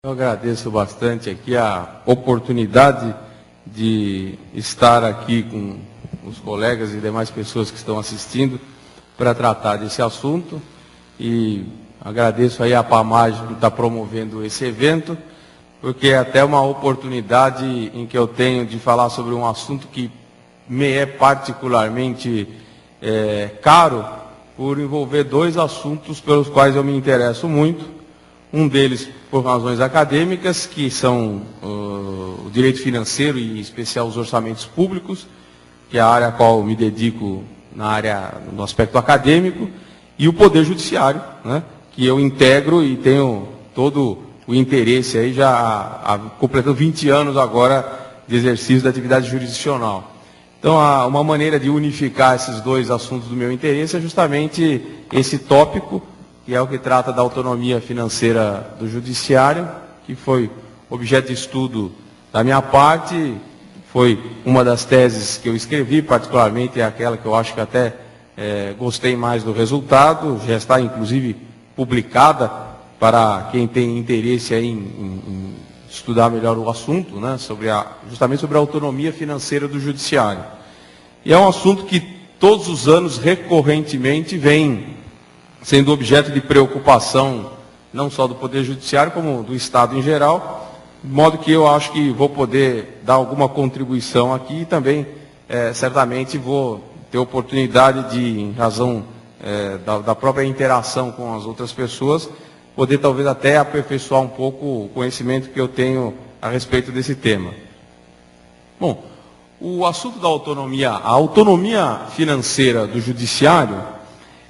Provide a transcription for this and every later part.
Eu agradeço bastante aqui a oportunidade de estar aqui com os colegas e demais pessoas que estão assistindo para tratar desse assunto, e agradeço aí a PAMAGE por estar promovendo esse evento, porque é até uma oportunidade em que eu tenho de falar sobre um assunto que me é particularmente caro, por envolver dois assuntos pelos quais eu me interesso muito. Um deles por razões acadêmicas, que são o direito financeiro e, em especial, os orçamentos públicos, que é a área a qual eu me dedico no aspecto acadêmico, e o Poder Judiciário, né, que eu integro e tenho todo o interesse aí, já completando 20 anos agora de exercício da atividade jurisdicional. Então, uma maneira de unificar esses dois assuntos do meu interesse é justamente esse tópico, que é o que trata da autonomia financeira do Judiciário, que foi objeto de estudo da minha parte, foi uma das teses que eu escrevi, particularmente é aquela que eu acho que até gostei mais do resultado, já está inclusive publicada para quem tem interesse aí em estudar melhor o assunto, né, justamente sobre a autonomia financeira do Judiciário. E é um assunto que todos os anos, recorrentemente, vem sendo objeto de preocupação, não só do Poder Judiciário, como do Estado em geral, de modo que eu acho que vou poder dar alguma contribuição aqui e também, certamente, vou ter oportunidade de, em razão da própria interação com as outras pessoas, poder talvez até aperfeiçoar um pouco o conhecimento que eu tenho a respeito desse tema. Bom, o assunto da autonomia, a autonomia financeira do Judiciário,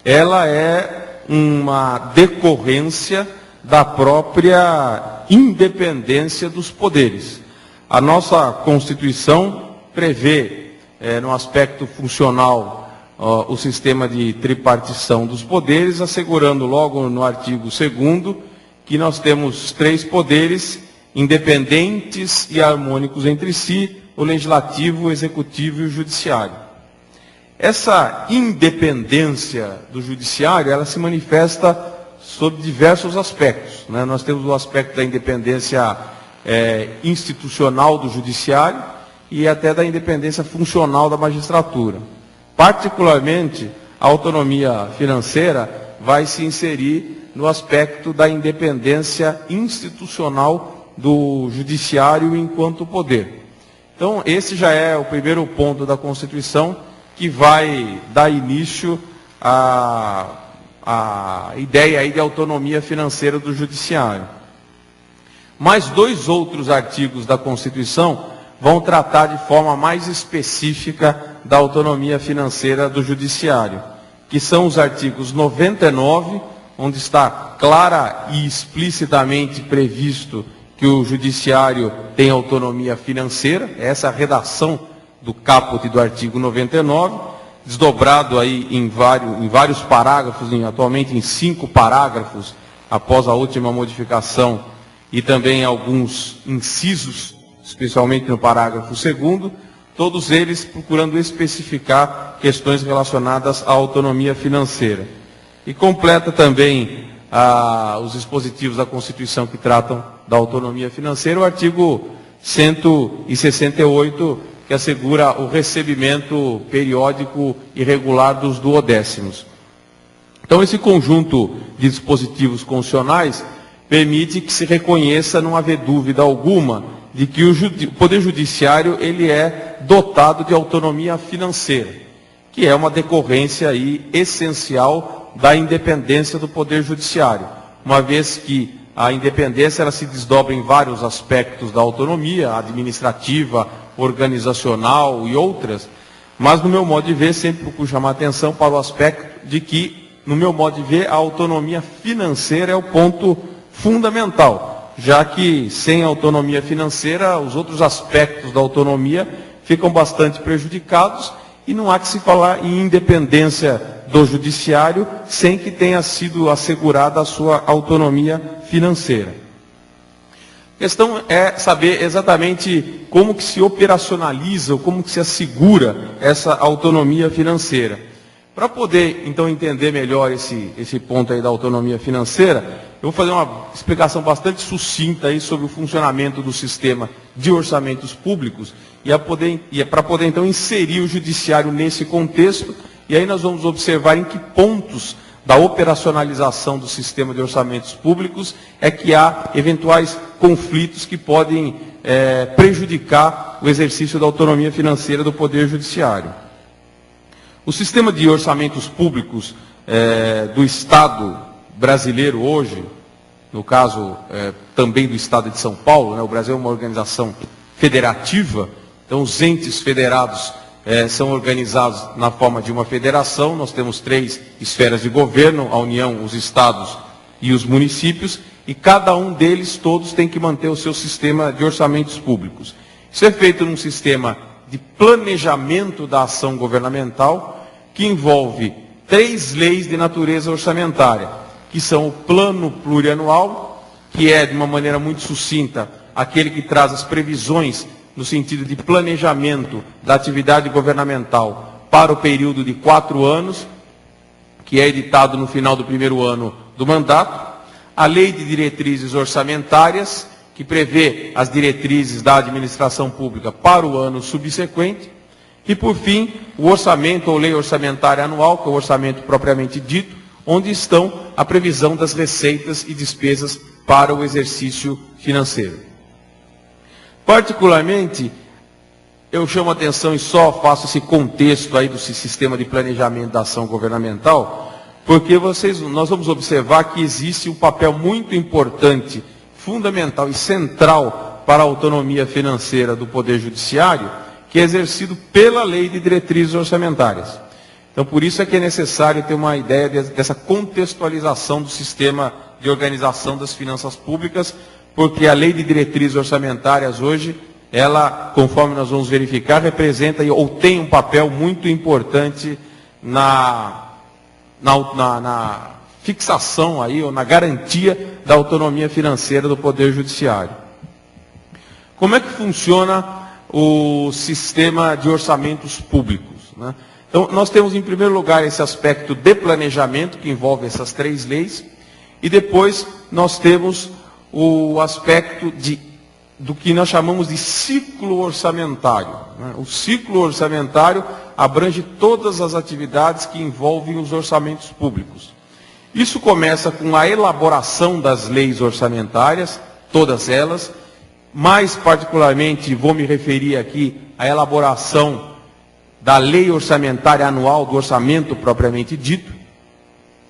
ela é uma decorrência da própria independência dos poderes. A nossa Constituição prevê, no aspecto funcional, o sistema de tripartição dos poderes, assegurando logo no artigo 2º que nós temos 3 poderes independentes e harmônicos entre si: o legislativo, o executivo e o judiciário. Essa independência do judiciário, ela se manifesta sob diversos aspectos, né? Nós temos o aspecto da independência institucional do judiciário e até da independência funcional da magistratura. Particularmente, a autonomia financeira vai se inserir no aspecto da independência institucional do judiciário enquanto poder. Então, esse já é o primeiro ponto da Constituição, que vai dar início à ideia aí de autonomia financeira do Judiciário. Mais 2 outros artigos da Constituição vão tratar de forma mais específica da autonomia financeira do Judiciário, que são os artigos 99, onde está clara e explicitamente previsto que o Judiciário tem autonomia financeira, essa é a redação do caput do artigo 99, desdobrado aí em vários parágrafos, atualmente em 5 parágrafos, após a última modificação, e também alguns incisos, especialmente no parágrafo 2º, todos eles procurando especificar questões relacionadas à autonomia financeira. E completa também os dispositivos da Constituição que tratam da autonomia financeira, o artigo 168, que assegura o recebimento periódico e regular dos duodécimos. Então, esse conjunto de dispositivos constitucionais permite que se reconheça, não haver dúvida alguma, de que o Poder Judiciário ele é dotado de autonomia financeira, que é uma decorrência aí essencial da independência do Poder Judiciário, uma vez que a independência ela se desdobra em vários aspectos da autonomia, administrativa, organizacional e outras, mas no meu modo de ver sempre procuro chamar a atenção para o aspecto de que, no meu modo de ver, a autonomia financeira é o ponto fundamental, já que sem autonomia financeira os outros aspectos da autonomia ficam bastante prejudicados e não há que se falar em independência do judiciário sem que tenha sido assegurada a sua autonomia financeira. A questão é saber exatamente como que se operacionaliza, ou como que se assegura essa autonomia financeira. Para poder, então, entender melhor esse ponto aí da autonomia financeira, eu vou fazer uma explicação bastante sucinta aí sobre o funcionamento do sistema de orçamentos públicos e para poder, então, inserir o judiciário nesse contexto. E aí nós vamos observar em que pontos da operacionalização do sistema de orçamentos públicos é que há eventuais conflitos que podem prejudicar o exercício da autonomia financeira do Poder Judiciário. O sistema de orçamentos públicos do Estado brasileiro hoje, no caso também do Estado de São Paulo, né, o Brasil é uma organização federativa, então os entes federados são organizados na forma de uma federação. Nós temos 3 esferas de governo: a União, os estados e os municípios, e cada um deles, todos, tem que manter o seu sistema de orçamentos públicos. Isso é feito num sistema de planejamento da ação governamental, que envolve 3 leis de natureza orçamentária, que são o Plano Plurianual, que é, de uma maneira muito sucinta, aquele que traz as previsões no sentido de planejamento da atividade governamental para o período de 4 anos, que é editado no final do primeiro ano do mandato. A Lei de Diretrizes Orçamentárias, que prevê as diretrizes da administração pública para o ano subsequente. E, por fim, o orçamento ou lei orçamentária anual, que é o orçamento propriamente dito, onde estão a previsão das receitas e despesas para o exercício financeiro. Particularmente, eu chamo a atenção e só faço esse contexto aí do sistema de planejamento da ação governamental, porque nós vamos observar que existe um papel muito importante, fundamental e central para a autonomia financeira do Poder Judiciário, que é exercido pela Lei de Diretrizes Orçamentárias. Então, por isso é que é necessário ter uma ideia dessa contextualização do sistema de organização das finanças públicas, porque a Lei de Diretrizes Orçamentárias hoje, ela, conforme nós vamos verificar, representa ou tem um papel muito importante na fixação aí, ou na garantia da autonomia financeira do Poder Judiciário. Como é que funciona o sistema de orçamentos públicos, né? Então, nós temos, em primeiro lugar, esse aspecto de planejamento, que envolve essas 3 leis, e depois nós temos o aspecto do que nós chamamos de ciclo orçamentário, né? O ciclo orçamentário abrange todas as atividades que envolvem os orçamentos públicos. Isso começa com a elaboração das leis orçamentárias, todas elas. Mais particularmente, vou me referir aqui à elaboração da lei orçamentária anual, do orçamento propriamente dito.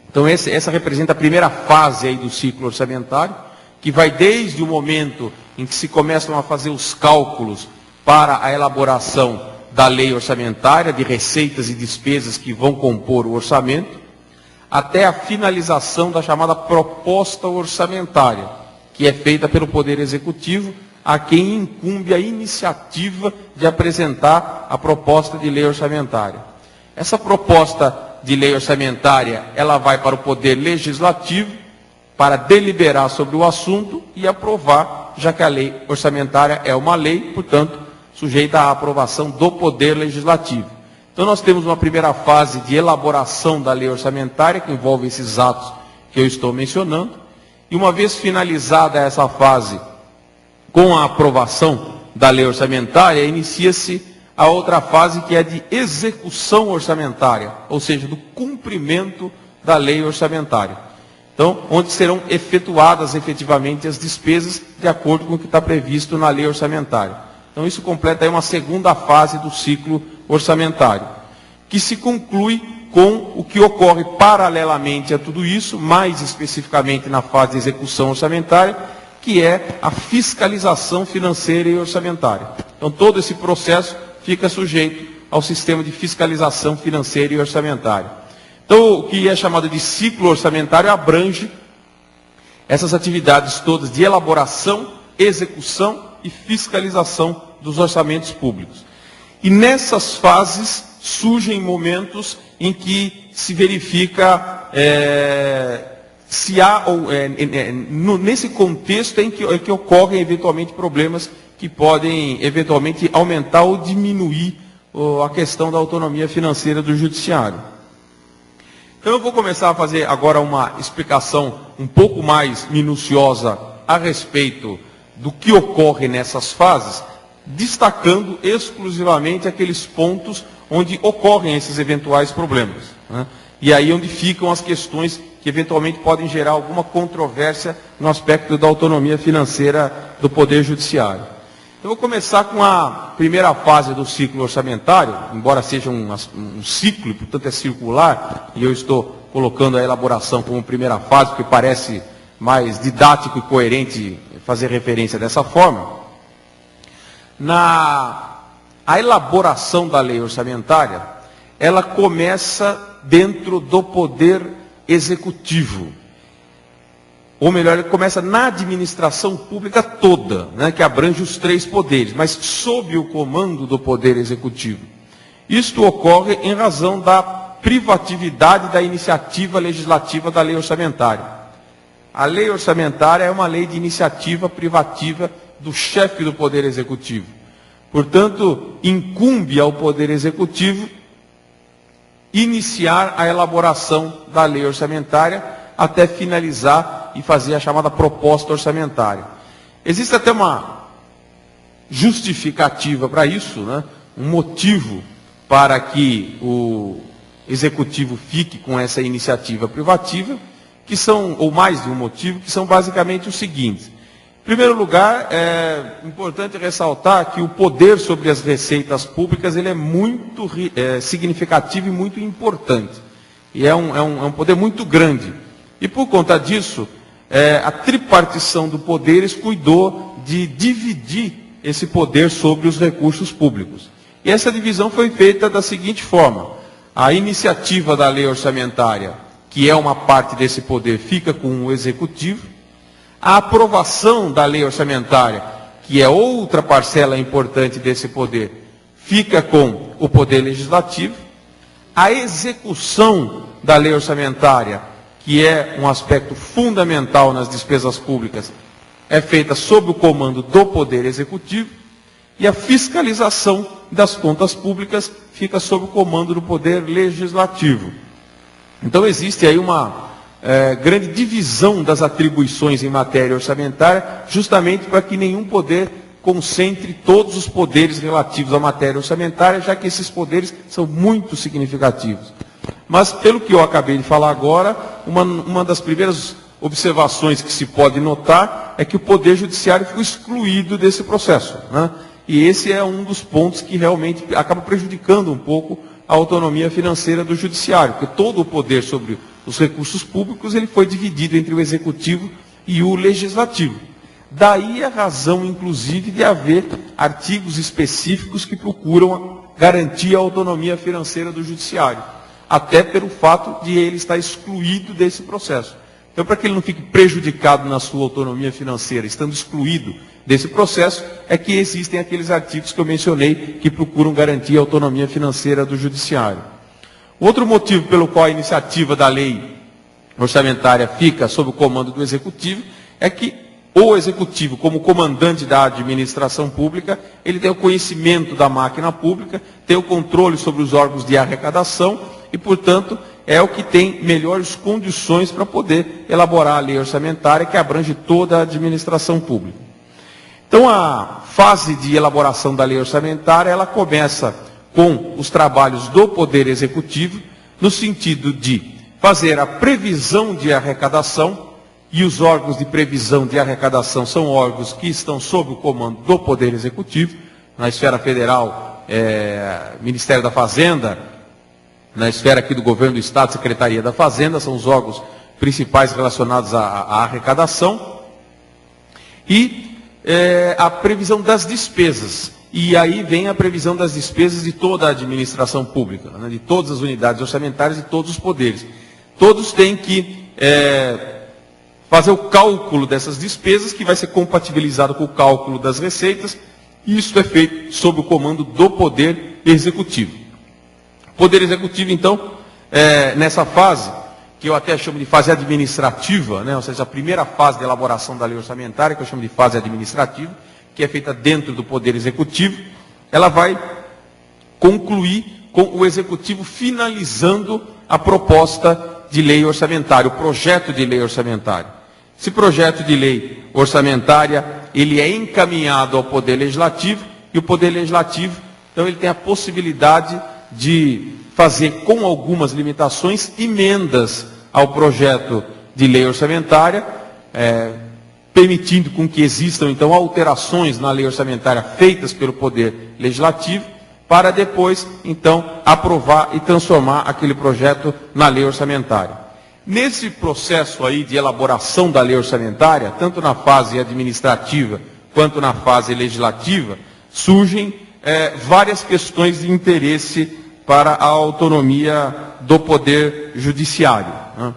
Então, essa representa a primeira fase aí do ciclo orçamentário, que vai desde o momento em que se começam a fazer os cálculos para a elaboração da lei orçamentária, de receitas e despesas que vão compor o orçamento, até a finalização da chamada proposta orçamentária, que é feita pelo Poder Executivo, a quem incumbe a iniciativa de apresentar a proposta de lei orçamentária. Essa proposta de lei orçamentária, ela vai para o Poder Legislativo para deliberar sobre o assunto e aprovar, já que a lei orçamentária é uma lei, portanto, sujeita à aprovação do Poder Legislativo. Então, nós temos uma primeira fase de elaboração da lei orçamentária, que envolve esses atos que eu estou mencionando, e uma vez finalizada essa fase, com a aprovação da lei orçamentária, inicia-se a outra fase, que é de execução orçamentária, ou seja, do cumprimento da lei orçamentária. Então, onde serão efetuadas efetivamente as despesas de acordo com o que está previsto na lei orçamentária. Então, isso completa aí uma segunda fase do ciclo orçamentário, que se conclui com o que ocorre paralelamente a tudo isso, mais especificamente na fase de execução orçamentária, que é a fiscalização financeira e orçamentária. Então, todo esse processo fica sujeito ao sistema de fiscalização financeira e orçamentária. Então, o que é chamado de ciclo orçamentário abrange essas atividades todas de elaboração, execução e fiscalização dos orçamentos públicos. E nessas fases surgem momentos em que se verifica se há, nesse contexto em que ocorrem eventualmente problemas que podem eventualmente aumentar ou diminuir a questão da autonomia financeira do judiciário. Então eu vou começar a fazer agora uma explicação um pouco mais minuciosa a respeito do que ocorre nessas fases, destacando exclusivamente aqueles pontos onde ocorrem esses eventuais problemas, né? E aí onde ficam as questões que eventualmente podem gerar alguma controvérsia no aspecto da autonomia financeira do Poder Judiciário. Eu vou começar com a primeira fase do ciclo orçamentário, embora seja um ciclo, portanto é circular, e eu estou colocando a elaboração como primeira fase, porque parece mais didático e coerente fazer referência dessa forma. A elaboração da lei orçamentária, ela começa dentro do Poder Executivo. Ou melhor, ele começa na administração pública toda, né, que abrange os 3 poderes, mas sob o comando do Poder Executivo. Isto ocorre em razão da privatividade da iniciativa legislativa da lei orçamentária. A lei orçamentária é uma lei de iniciativa privativa do chefe do Poder Executivo. Portanto, incumbe ao Poder Executivo iniciar a elaboração da lei orçamentária até finalizar e fazer a chamada proposta orçamentária. Existe até uma justificativa para isso, né? Um motivo para que o Executivo fique com essa iniciativa privativa, que são, ou mais de um motivo, que são basicamente os seguintes. Em primeiro lugar, é importante ressaltar que o poder sobre as receitas públicas ele é muito significativo e muito importante. E é um poder muito grande. E por conta disso, a tripartição do poderes cuidou de dividir esse poder sobre os recursos públicos. E essa divisão foi feita da seguinte forma: a iniciativa da lei orçamentária, que é uma parte desse poder, fica com o Executivo. A aprovação da lei orçamentária, que é outra parcela importante desse poder, fica com o Poder Legislativo. A execução da lei orçamentária, que é um aspecto fundamental nas despesas públicas, é feita sob o comando do Poder Executivo. E a fiscalização das contas públicas fica sob o comando do Poder Legislativo. Então existe aí uma grande divisão das atribuições em matéria orçamentária, justamente para que nenhum poder concentre todos os poderes relativos à matéria orçamentária, já que esses poderes são muito significativos. Mas, pelo que eu acabei de falar agora, uma das primeiras observações que se pode notar é que o Poder Judiciário ficou excluído desse processo, né? E esse é um dos pontos que realmente acaba prejudicando um pouco a autonomia financeira do Judiciário, porque todo o poder sobre os recursos públicos ele foi dividido entre o Executivo e o Legislativo. Daí a razão, inclusive, de haver artigos específicos que procuram garantir a autonomia financeira do Judiciário, até pelo fato de ele estar excluído desse processo. Então, para que ele não fique prejudicado na sua autonomia financeira, estando excluído desse processo, é que existem aqueles artigos que eu mencionei que procuram garantir a autonomia financeira do Judiciário. Outro motivo pelo qual a iniciativa da lei orçamentária fica sob o comando do Executivo é que o Executivo, como comandante da administração pública, ele tem o conhecimento da máquina pública, tem o controle sobre os órgãos de arrecadação e, portanto, é o que tem melhores condições para poder elaborar a lei orçamentária que abrange toda a administração pública. Então, a fase de elaboração da lei orçamentária, ela começa com os trabalhos do Poder Executivo, no sentido de fazer a previsão de arrecadação, e os órgãos de previsão de arrecadação são órgãos que estão sob o comando do Poder Executivo, na esfera federal, Ministério da Fazenda, na esfera aqui do Governo do Estado, Secretaria da Fazenda, são os órgãos principais relacionados à arrecadação, e a previsão das despesas. E aí vem a previsão das despesas de toda a administração pública, né, de todas as unidades orçamentárias e todos os poderes. Todos têm que fazer o cálculo dessas despesas, que vai ser compatibilizado com o cálculo das receitas, e isso é feito sob o comando do Poder Executivo. O Poder Executivo, então, nessa fase, que eu até chamo de fase administrativa, né, ou seja, a primeira fase de elaboração da lei orçamentária, que eu chamo de fase administrativa, que é feita dentro do Poder Executivo, ela vai concluir com o Executivo finalizando a proposta de lei orçamentária, o projeto de lei orçamentária. Esse projeto de lei orçamentária, ele é encaminhado ao Poder Legislativo, e o Poder Legislativo, então, ele tem a possibilidade de fazer, com algumas limitações, emendas ao projeto de lei orçamentária, permitindo com que existam, então, alterações na lei orçamentária feitas pelo Poder Legislativo, para depois, então, aprovar e transformar aquele projeto na lei orçamentária. Nesse processo aí de elaboração da lei orçamentária, tanto na fase administrativa quanto na fase legislativa, surgem várias questões de interesse para a autonomia do Poder Judiciário, né?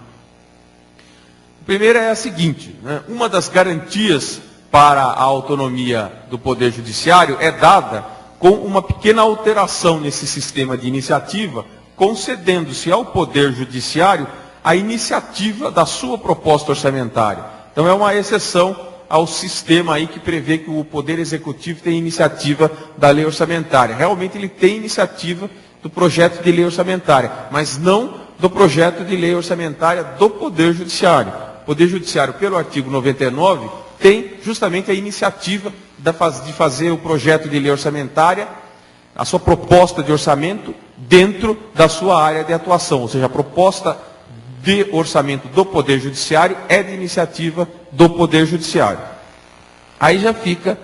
A primeira é a seguinte, né? Uma das garantias para a autonomia do Poder Judiciário é dada com uma pequena alteração nesse sistema de iniciativa, concedendo-se ao Poder Judiciário a iniciativa da sua proposta orçamentária. Então é uma exceção ao sistema aí que prevê que o Poder Executivo tem iniciativa da lei orçamentária. Realmente ele tem iniciativa do projeto de lei orçamentária, mas não do projeto de lei orçamentária do Poder Judiciário. O Poder Judiciário, pelo artigo 99, tem justamente a iniciativa de fazer o projeto de lei orçamentária, a sua proposta de orçamento, dentro da sua área de atuação, ou seja, a proposta de orçamento do Poder Judiciário é de iniciativa do Poder Judiciário. Aí já fica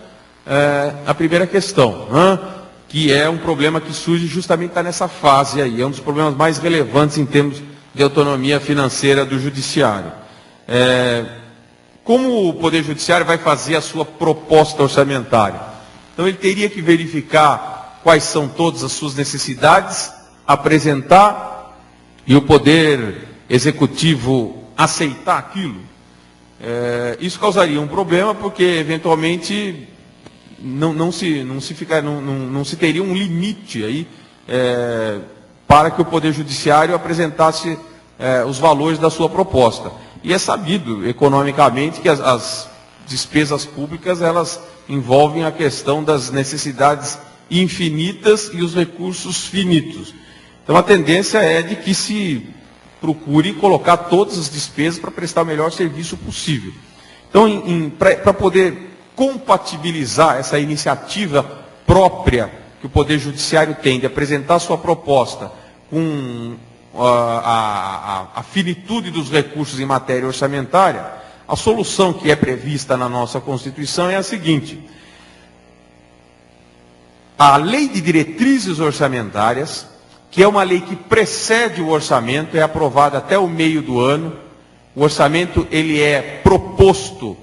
a primeira questão, né? Que é um problema que surge justamente nessa fase aí, é um dos problemas mais relevantes em termos de autonomia financeira do Judiciário. Como o Poder Judiciário vai fazer a sua proposta orçamentária? Então ele teria que verificar quais são todas as suas necessidades, apresentar, e o Poder Executivo aceitar aquilo. Isso causaria um problema, porque eventualmente não se teria um limite aí para que o Poder Judiciário apresentasse os valores da sua proposta. E é sabido economicamente que as despesas públicas, elas envolvem a questão das necessidades infinitas e os recursos finitos. Então a tendência é de que se procure colocar todas as despesas para prestar o melhor serviço possível. Então, para poder compatibilizar essa iniciativa própria que o Poder Judiciário tem de apresentar sua proposta com a finitude dos recursos em matéria orçamentária, a solução que é prevista na nossa Constituição é a seguinte: a Lei de Diretrizes Orçamentárias, que é uma lei que precede o orçamento, é aprovada até o meio do ano. O orçamento, ele é proposto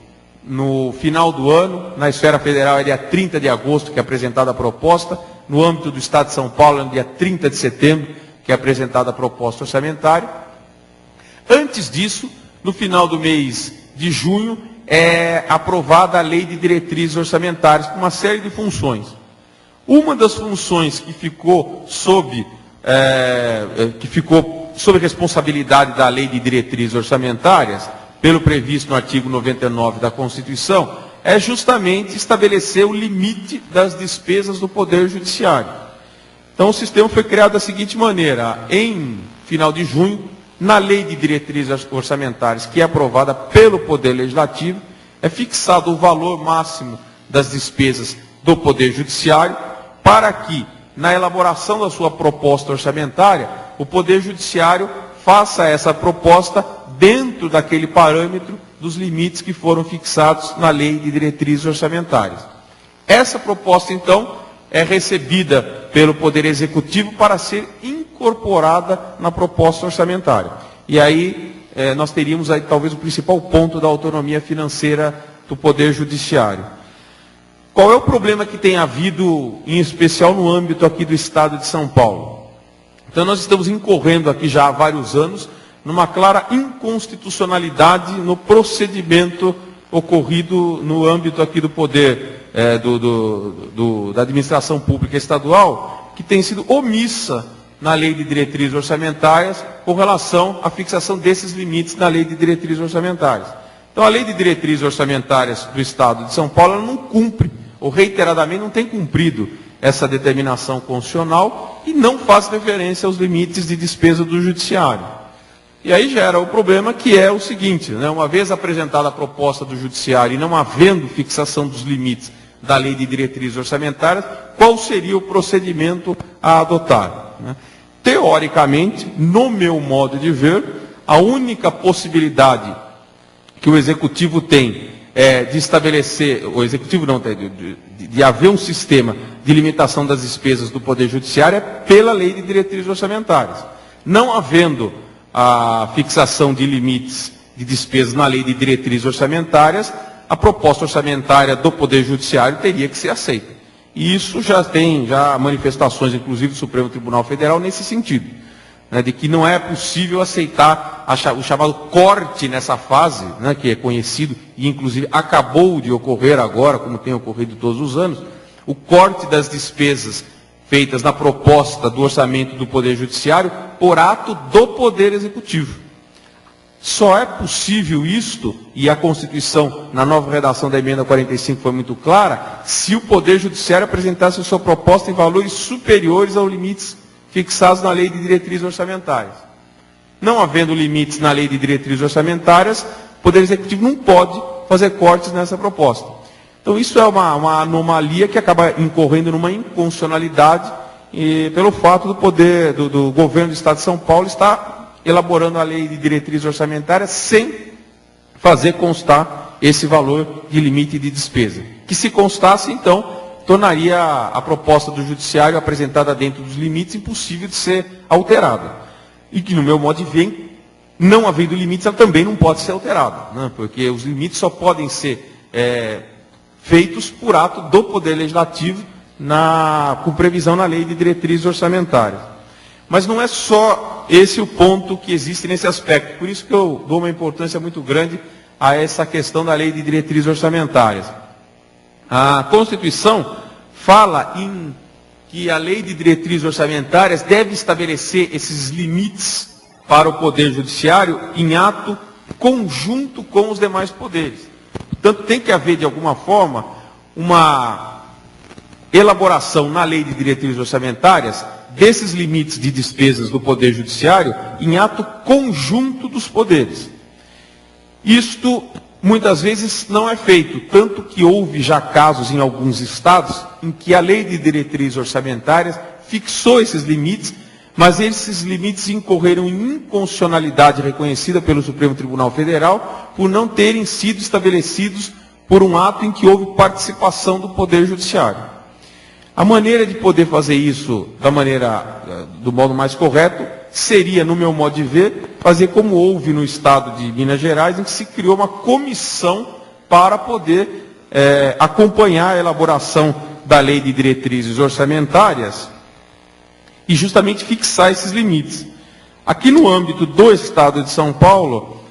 no final do ano, na esfera federal é dia 30 de agosto que é apresentada a proposta, no âmbito do Estado de São Paulo é no dia 30 de setembro que é apresentada a proposta orçamentária. Antes disso, no final do mês de junho, é aprovada a Lei de Diretrizes Orçamentárias, com uma série de funções. Uma das funções que ficou sob responsabilidade da Lei de Diretrizes Orçamentárias, pelo previsto no artigo 99 da Constituição, é justamente estabelecer o limite das despesas do Poder Judiciário. Então o sistema foi criado da seguinte maneira: em final de junho, na Lei de Diretrizes Orçamentárias, que é aprovada pelo Poder Legislativo, é fixado o valor máximo das despesas do Poder Judiciário, para que, na elaboração da sua proposta orçamentária, o Poder Judiciário faça essa proposta dentro daquele parâmetro dos limites que foram fixados na Lei de Diretrizes Orçamentárias. Essa proposta, então, é recebida pelo Poder Executivo para ser incorporada na proposta orçamentária. E aí nós teríamos aí talvez o principal ponto da autonomia financeira do Poder Judiciário. Qual é o problema que tem havido, em especial no âmbito aqui do Estado de São Paulo? Então nós estamos incorrendo aqui já há vários anos numa clara inconstitucionalidade no procedimento ocorrido no âmbito aqui do poder, da administração pública estadual, que tem sido omissa na Lei de Diretrizes Orçamentárias com relação à fixação desses limites na Lei de Diretrizes Orçamentárias. Então a Lei de Diretrizes Orçamentárias do Estado de São Paulo ela não cumpre, ou reiteradamente não tem cumprido, essa determinação constitucional e não faz referência aos limites de despesa do judiciário. E aí gera o problema, que é o seguinte, né, uma vez apresentada a proposta do judiciário e não havendo fixação dos limites da lei de diretrizes orçamentárias, qual seria o procedimento a adotar, né? Teoricamente, no meu modo de ver, a única possibilidade que o Executivo tem de estabelecer, o Executivo não tem, de haver um sistema de limitação das despesas do Poder Judiciário é pela lei de diretrizes orçamentárias. Não havendo a fixação de limites de despesas na lei de diretrizes orçamentárias, a proposta orçamentária do Poder Judiciário teria que ser aceita. E isso já tem manifestações, inclusive do Supremo Tribunal Federal, nesse sentido, né, de que não é possível aceitar o chamado corte nessa fase, né, que é conhecido e inclusive acabou de ocorrer agora, como tem ocorrido todos os anos, o corte das despesas feitas na proposta do orçamento do Poder Judiciário por ato do Poder Executivo. Só é possível isto, e a Constituição, na nova redação da emenda 45, foi muito clara, se o Poder Judiciário apresentasse a sua proposta em valores superiores aos limites fixados na Lei de Diretrizes Orçamentárias. Não havendo limites na Lei de Diretrizes Orçamentárias, o Poder Executivo não pode fazer cortes nessa proposta. Então, isso é uma anomalia que acaba incorrendo numa inconstitucionalidade pelo fato do governo do Estado de São Paulo estar elaborando a lei de diretrizes orçamentárias sem fazer constar esse valor de limite de despesa. Que se constasse, então, tornaria a proposta do judiciário apresentada dentro dos limites impossível de ser alterada. E que, no meu modo de ver, não havendo limites, ela também não pode ser alterada, né? Porque os limites só podem ser feitos por ato do Poder Legislativo com previsão na lei de diretrizes orçamentárias. Mas não é só esse o ponto que existe nesse aspecto. Por isso que eu dou uma importância muito grande a essa questão da lei de diretrizes orçamentárias. A Constituição fala que a lei de diretrizes orçamentárias deve estabelecer esses limites para o Poder Judiciário em ato conjunto com os demais poderes. Portanto, tem que haver, de alguma forma, uma elaboração na lei de diretrizes orçamentárias desses limites de despesas do Poder Judiciário em ato conjunto dos poderes. Isto, muitas vezes, não é feito, tanto que houve já casos em alguns estados em que a lei de diretrizes orçamentárias fixou esses limites, mas esses limites incorreram em inconstitucionalidade reconhecida pelo Supremo Tribunal Federal por não terem sido estabelecidos por um ato em que houve participação do Poder Judiciário. A maneira de poder fazer isso do modo mais correto seria, no meu modo de ver, fazer como houve no estado de Minas Gerais, em que se criou uma comissão para poder acompanhar a elaboração da lei de diretrizes orçamentárias e justamente fixar esses limites. Aqui no âmbito do estado de São Paulo,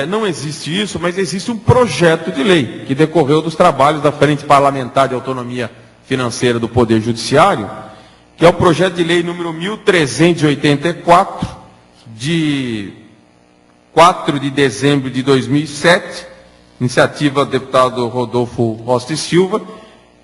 não existe isso, mas existe um projeto de lei que decorreu dos trabalhos da Frente Parlamentar de Autonomia Financeira do Poder Judiciário, que é o projeto de lei número 1384, de 4 de dezembro de 2007, iniciativa do deputado Rodolfo Costa e Silva,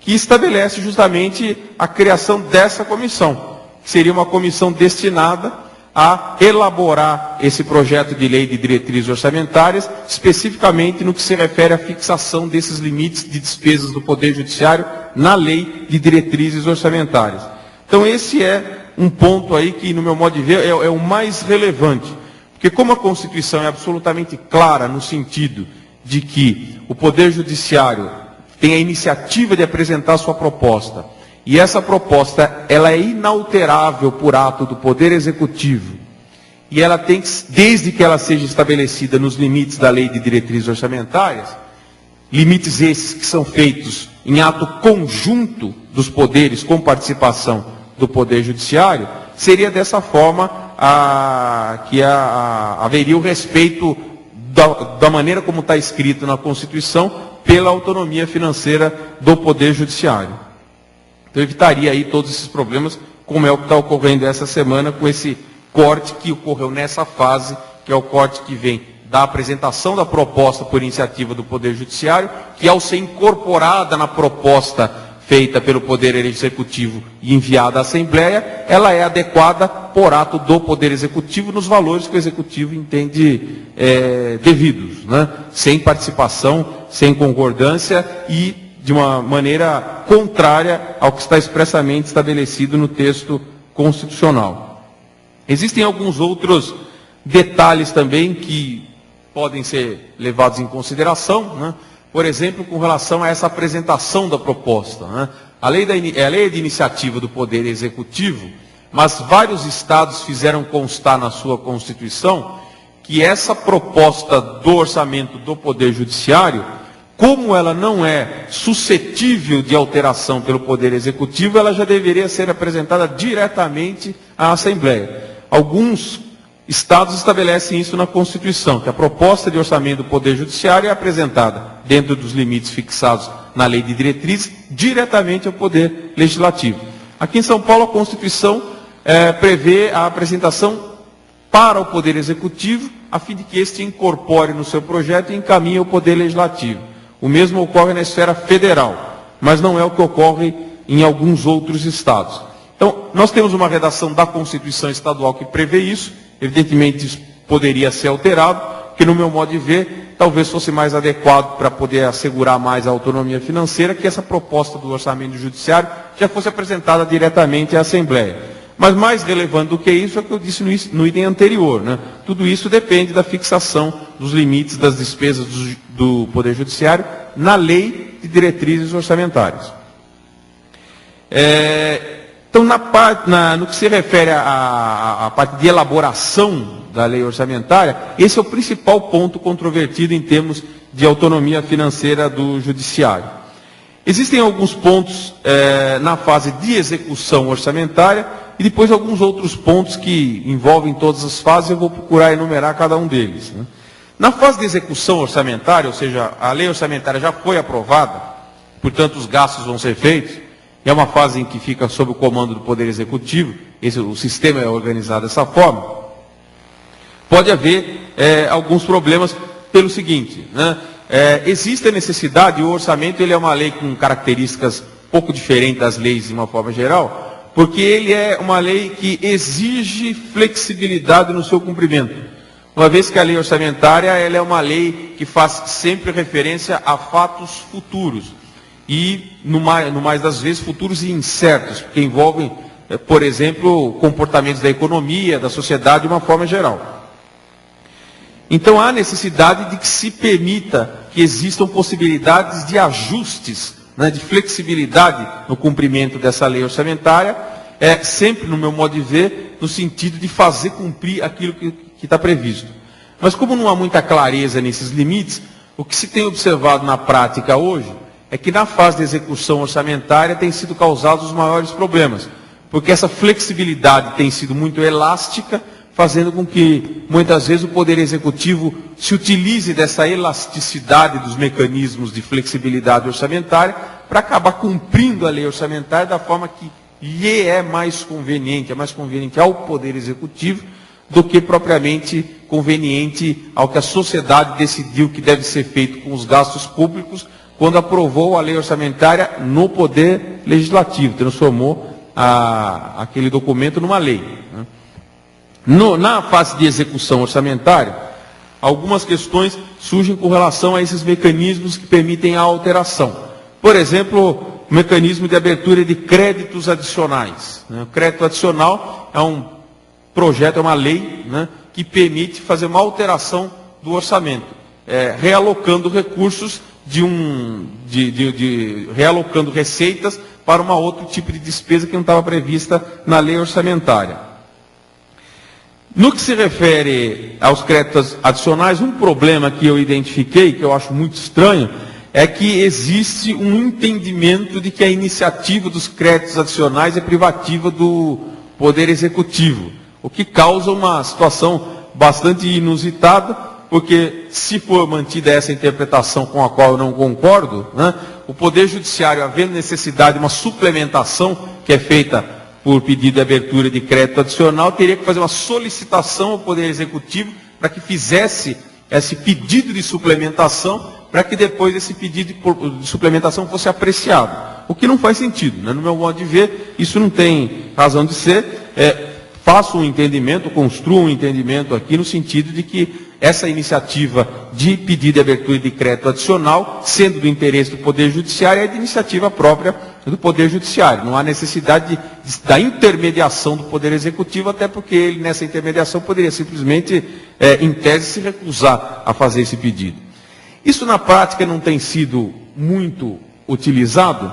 que estabelece justamente a criação dessa comissão, que seria uma comissão destinada a elaborar esse projeto de lei de diretrizes orçamentárias, especificamente no que se refere à fixação desses limites de despesas do Poder Judiciário na lei de diretrizes orçamentárias. Então esse é um ponto aí que, no meu modo de ver, é o mais relevante. Porque como a Constituição é absolutamente clara no sentido de que o Poder Judiciário tem a iniciativa de apresentar sua proposta, e essa proposta, ela é inalterável por ato do Poder Executivo. E ela tem que, desde que ela seja estabelecida nos limites da lei de diretrizes orçamentárias, limites esses que são feitos em ato conjunto dos poderes, com participação do Poder Judiciário, seria dessa forma que haveria o respeito da maneira como está escrito na Constituição, pela autonomia financeira do Poder Judiciário. Então evitaria aí todos esses problemas, como é o que está ocorrendo essa semana com esse corte que ocorreu nessa fase, que é o corte que vem da apresentação da proposta por iniciativa do Poder Judiciário, que ao ser incorporada na proposta feita pelo Poder Executivo e enviada à Assembleia, ela é adequada por ato do Poder Executivo nos valores que o Executivo entende devidos, né? Sem participação, sem concordância e de uma maneira contrária ao que está expressamente estabelecido no texto constitucional. Existem alguns outros detalhes também que podem ser levados em consideração, né? Por exemplo, com relação a essa apresentação da proposta, né? A lei de iniciativa do Poder Executivo, mas vários estados fizeram constar na sua Constituição que essa proposta do orçamento do Poder Judiciário, como ela não é suscetível de alteração pelo Poder Executivo, ela já deveria ser apresentada diretamente à Assembleia. Alguns estados estabelecem isso na Constituição, que a proposta de orçamento do Poder Judiciário é apresentada dentro dos limites fixados na Lei de Diretrizes, diretamente ao Poder Legislativo. Aqui em São Paulo, a Constituição prevê a apresentação para o Poder Executivo, a fim de que este incorpore no seu projeto e encaminhe ao Poder Legislativo. O mesmo ocorre na esfera federal, mas não é o que ocorre em alguns outros estados. Então, nós temos uma redação da Constituição Estadual que prevê isso. Evidentemente, isso poderia ser alterado, que no meu modo de ver, talvez fosse mais adequado para poder assegurar mais a autonomia financeira, que essa proposta do orçamento judiciário já fosse apresentada diretamente à Assembleia. Mas mais relevante do que isso é o que eu disse no item anterior, né? Tudo isso depende da fixação dos limites das despesas do Poder Judiciário na Lei de Diretrizes Orçamentárias. Então, no que se refere à parte de elaboração da lei orçamentária, esse é o principal ponto controvertido em termos de autonomia financeira do Judiciário. Existem alguns pontos na fase de execução orçamentária e depois alguns outros pontos que envolvem todas as fases, eu vou procurar enumerar cada um deles, né? Na fase de execução orçamentária, ou seja, a lei orçamentária já foi aprovada, portanto os gastos vão ser feitos, é uma fase em que fica sob o comando do Poder Executivo, o sistema é organizado dessa forma, pode haver alguns problemas pelo seguinte, né? Existe a necessidade, o orçamento ele é uma lei com características pouco diferentes das leis de uma forma geral, porque ele é uma lei que exige flexibilidade no seu cumprimento. Uma vez que a lei orçamentária ela é uma lei que faz sempre referência a fatos futuros. E, no mais das vezes, futuros e incertos, porque envolvem, por exemplo, comportamentos da economia, da sociedade de uma forma geral. Então, há necessidade de que se permita que existam possibilidades de ajustes, né, de flexibilidade no cumprimento dessa lei orçamentária, sempre, no meu modo de ver, no sentido de fazer cumprir aquilo que está previsto. Mas, como não há muita clareza nesses limites, o que se tem observado na prática hoje é que na fase de execução orçamentária têm sido causados os maiores problemas, porque essa flexibilidade tem sido muito elástica, fazendo com que, muitas vezes, o Poder Executivo se utilize dessa elasticidade dos mecanismos de flexibilidade orçamentária para acabar cumprindo a lei orçamentária da forma que lhe é mais conveniente ao Poder Executivo do que propriamente conveniente ao que a sociedade decidiu que deve ser feito com os gastos públicos, quando aprovou a lei orçamentária no Poder Legislativo, transformou aquele documento numa lei, né? Na fase de execução orçamentária, algumas questões surgem com relação a esses mecanismos que permitem a alteração. Por exemplo, o mecanismo de abertura de créditos adicionais, né? O crédito adicional é um projeto, é uma lei, né, que permite fazer uma alteração do orçamento, realocando recursos realocando receitas para um outro tipo de despesa que não estava prevista na lei orçamentária. No que se refere aos créditos adicionais, um problema que eu identifiquei, que eu acho muito estranho, é que existe um entendimento de que a iniciativa dos créditos adicionais é privativa do Poder Executivo, o que causa uma situação bastante inusitada, porque se for mantida essa interpretação com a qual eu não concordo, né, o Poder Judiciário, havendo necessidade de uma suplementação que é feita por pedido de abertura de crédito adicional, teria que fazer uma solicitação ao Poder Executivo para que fizesse esse pedido de suplementação, para que depois esse pedido de suplementação fosse apreciado. o que não faz sentido, né? No meu modo de ver, isso não tem razão de ser. Faço um entendimento, construo um entendimento aqui no sentido de que essa iniciativa de pedido de abertura de crédito adicional, sendo do interesse do Poder Judiciário, é de iniciativa própria do Poder Judiciário. Não há necessidade da intermediação do Poder Executivo, até porque ele, nessa intermediação, poderia simplesmente, em tese, se recusar a fazer esse pedido. Isso, na prática, não tem sido muito utilizado,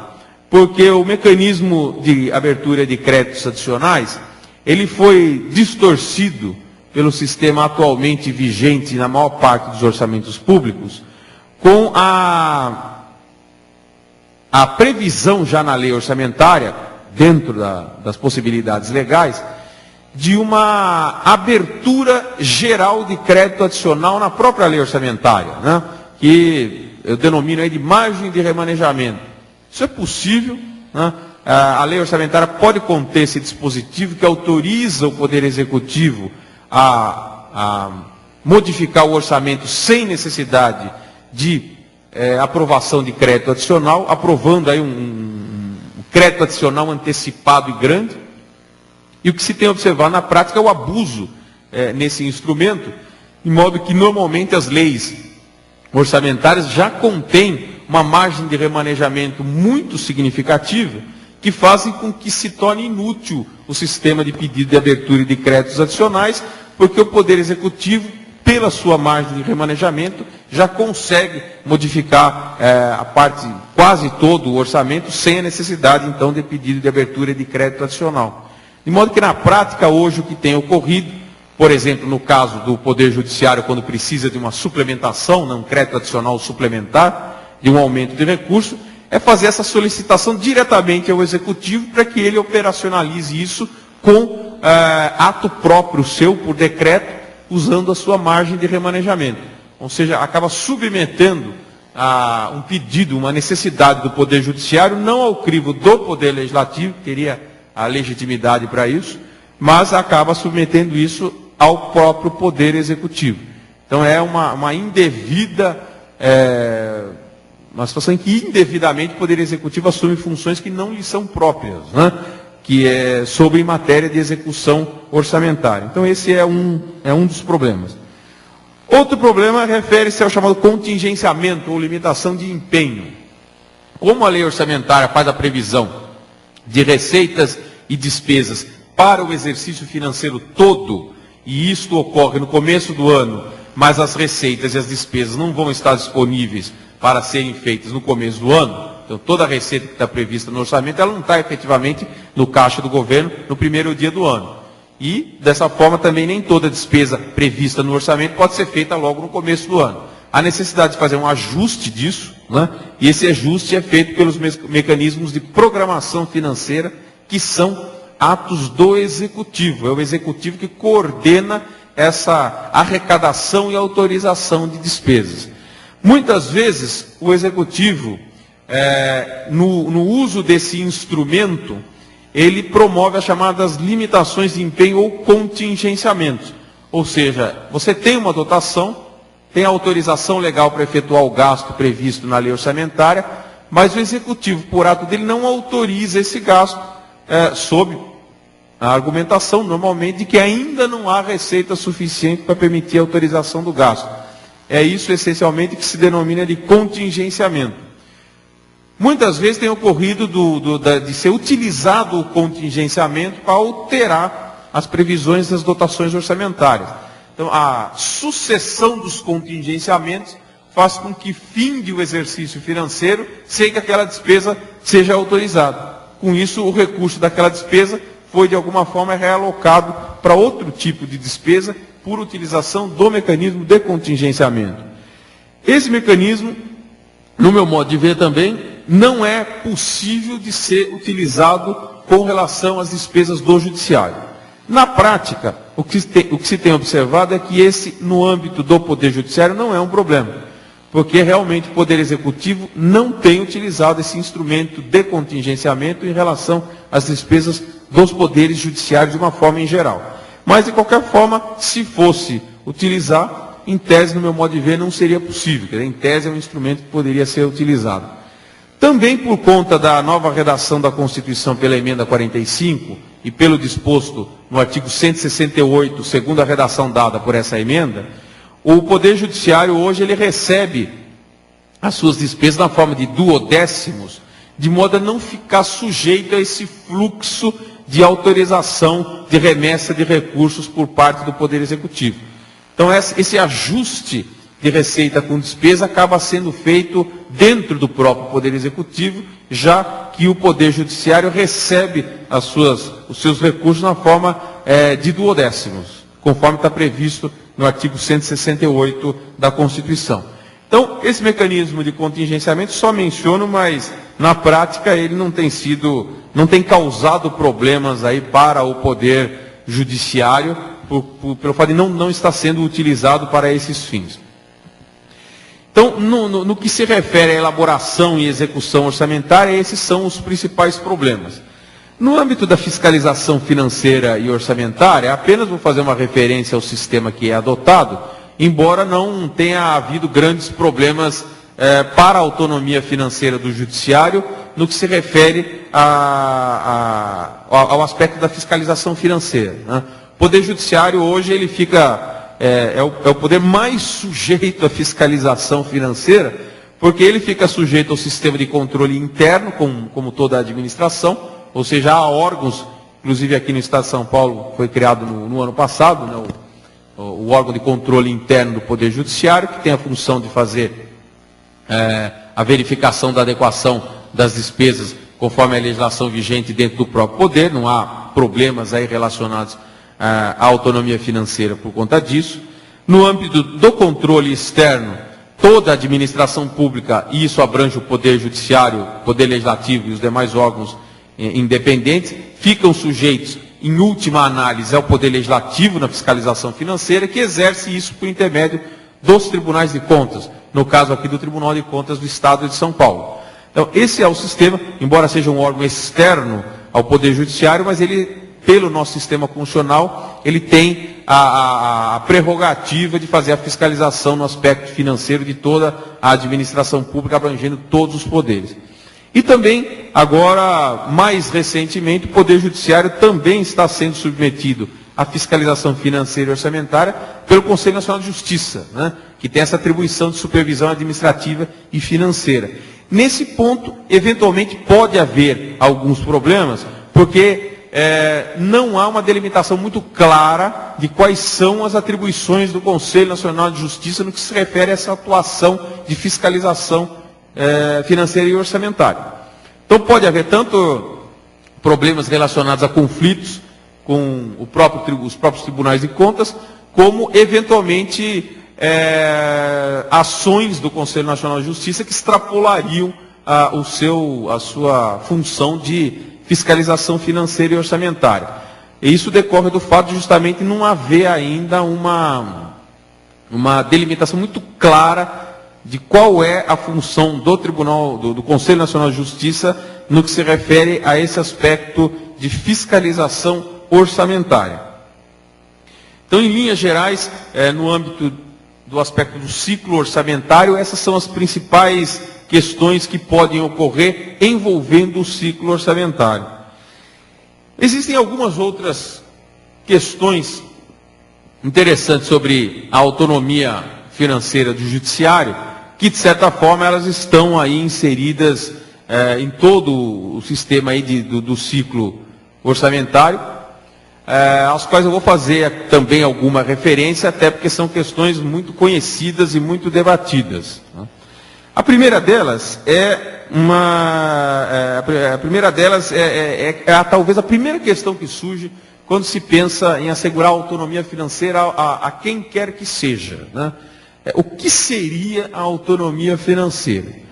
porque o mecanismo de abertura de créditos adicionais, ele foi distorcido pelo sistema atualmente vigente na maior parte dos orçamentos públicos, com a previsão já na lei orçamentária, dentro das possibilidades legais, de uma abertura geral de crédito adicional na própria lei orçamentária, né? Que eu denomino aí de margem de remanejamento. Isso é possível, né? A lei orçamentária pode conter esse dispositivo que autoriza o Poder Executivo a modificar o orçamento sem necessidade de aprovação de crédito adicional, aprovando aí um crédito adicional antecipado e grande. E o que se tem observado na prática é o abuso nesse instrumento, de modo que normalmente as leis orçamentárias já contêm uma margem de remanejamento muito significativa, que fazem com que se torne inútil o sistema de pedido de abertura de créditos adicionais, porque o Poder Executivo, pela sua margem de remanejamento, já consegue modificar a parte, quase todo o orçamento, sem a necessidade, então, de pedido de abertura de crédito adicional. De modo que, na prática, hoje, o que tem ocorrido, por exemplo, no caso do Poder Judiciário, quando precisa de uma suplementação, um crédito adicional suplementar, de um aumento de recurso, é fazer essa solicitação diretamente ao Executivo para que ele operacionalize isso com ato próprio seu, por decreto, usando a sua margem de remanejamento. Ou seja, acaba submetendo um pedido, uma necessidade do Poder Judiciário, não ao crivo do Poder Legislativo, que teria a legitimidade para isso, mas acaba submetendo isso ao próprio Poder Executivo. Então é uma indevida... uma situação em que indevidamente o Poder Executivo assume funções que não lhe são próprias, né? Que é sobre matéria de execução orçamentária. Então esse é um dos problemas. Outro problema refere-se ao chamado contingenciamento ou limitação de empenho. Como a lei orçamentária faz a previsão de receitas e despesas para o exercício financeiro todo, e isto ocorre no começo do ano, mas as receitas e as despesas não vão estar disponíveis para serem feitas no começo do ano. Então, toda a receita que está prevista no orçamento, ela não está efetivamente no caixa do governo no primeiro dia do ano. E, dessa forma, também nem toda despesa prevista no orçamento pode ser feita logo no começo do ano. Há necessidade de fazer um ajuste disso, né? E esse ajuste é feito pelos mecanismos de programação financeira, que são atos do Executivo. É o Executivo que coordena essa arrecadação e autorização de despesas. Muitas vezes, o Executivo, no uso desse instrumento, ele promove as chamadas limitações de empenho ou contingenciamentos. Ou seja, você tem uma dotação, tem autorização legal para efetuar o gasto previsto na lei orçamentária, mas o Executivo, por ato dele, não autoriza esse gasto, sob a argumentação, normalmente, de que ainda não há receita suficiente para permitir a autorização do gasto. É isso, essencialmente, que se denomina de contingenciamento. Muitas vezes tem ocorrido de ser utilizado o contingenciamento para alterar as previsões das dotações orçamentárias. Então, a sucessão dos contingenciamentos faz com que finde o exercício financeiro sem que aquela despesa seja autorizada. Com isso, o recurso daquela despesa foi, de alguma forma, realocado para outro tipo de despesa por utilização do mecanismo de contingenciamento. Esse mecanismo, no meu modo de ver também, não é possível de ser utilizado com relação às despesas do judiciário. Na prática, o que se tem observado é que esse, no âmbito do Poder Judiciário, não é um problema, porque realmente o Poder Executivo não tem utilizado esse instrumento de contingenciamento em relação às despesas dos poderes judiciários de uma forma em geral. Mas, de qualquer forma, se fosse utilizar, em tese, no meu modo de ver, não seria possível. Em tese, é um instrumento que poderia ser utilizado. Também por conta da nova redação da Constituição pela emenda 45 e pelo disposto no artigo 168, segundo a redação dada por essa emenda, o Poder Judiciário hoje ele recebe as suas despesas na forma de duodécimos, de modo a não ficar sujeito a esse fluxo de autorização de remessa de recursos por parte do Poder Executivo. Então, esse ajuste de receita com despesa acaba sendo feito dentro do próprio Poder Executivo, já que o Poder Judiciário recebe os seus recursos na forma de duodécimos, conforme está previsto no artigo 168 da Constituição. Então, esse mecanismo de contingenciamento só menciono, mas na prática ele não tem causado problemas aí para o Poder Judiciário, pelo fato de não estar sendo utilizado para esses fins. Então, no que se refere à elaboração e execução orçamentária, esses são os principais problemas. No âmbito da fiscalização financeira e orçamentária, apenas vou fazer uma referência ao sistema que é adotado, embora não tenha havido grandes problemas para a autonomia financeira do Judiciário, no que se refere ao aspecto da fiscalização financeira, né? O Poder Judiciário hoje ele é o poder mais sujeito à fiscalização financeira, porque ele fica sujeito ao sistema de controle interno, como toda a administração, ou seja, há órgãos, inclusive aqui no Estado de São Paulo foi criado no ano passado, né, o órgão de controle interno do Poder Judiciário, que tem a função de fazer a verificação da adequação das despesas conforme a legislação vigente dentro do próprio Poder, não há problemas aí relacionados à autonomia financeira por conta disso. No âmbito do controle externo, toda a administração pública, e isso abrange o Poder Judiciário, Poder Legislativo e os demais órgãos independentes, ficam sujeitos, em última análise, ao Poder Legislativo na fiscalização financeira, que exerce isso por intermédio dos tribunais de contas, no caso aqui do Tribunal de Contas do Estado de São Paulo. Então, esse é o sistema, embora seja um órgão externo ao Poder Judiciário, mas ele, pelo nosso sistema constitucional, ele tem a prerrogativa de fazer a fiscalização no aspecto financeiro de toda a administração pública, abrangendo todos os poderes. E também, agora, mais recentemente, o Poder Judiciário também está sendo submetido à fiscalização financeira e orçamentária pelo Conselho Nacional de Justiça, né, que tem essa atribuição de supervisão administrativa e financeira. Nesse ponto, eventualmente, pode haver alguns problemas, porque não há uma delimitação muito clara de quais são as atribuições do Conselho Nacional de Justiça no que se refere a essa atuação de fiscalização financeira e orçamentária. Então pode haver tanto problemas relacionados a conflitos com os próprios tribunais de contas, como eventualmente ações do Conselho Nacional de Justiça que extrapolariam a sua função de fiscalização financeira e orçamentária. E isso decorre do fato de justamente não haver ainda uma delimitação muito clara de qual é a função do Tribunal, do Conselho Nacional de Justiça no que se refere a esse aspecto de fiscalização orçamentária. Então, em linhas gerais, no âmbito do aspecto do ciclo orçamentário, essas são as principais questões que podem ocorrer envolvendo o ciclo orçamentário. Existem algumas outras questões interessantes sobre a autonomia financeira do Judiciário, que de certa forma elas estão aí inseridas em todo o sistema aí do ciclo orçamentário, às quais eu vou fazer também alguma referência, até porque são questões muito conhecidas e muito debatidas. A primeira delas talvez a primeira questão que surge quando se pensa em assegurar a autonomia financeira a quem quer que seja, né? O que seria a autonomia financeira?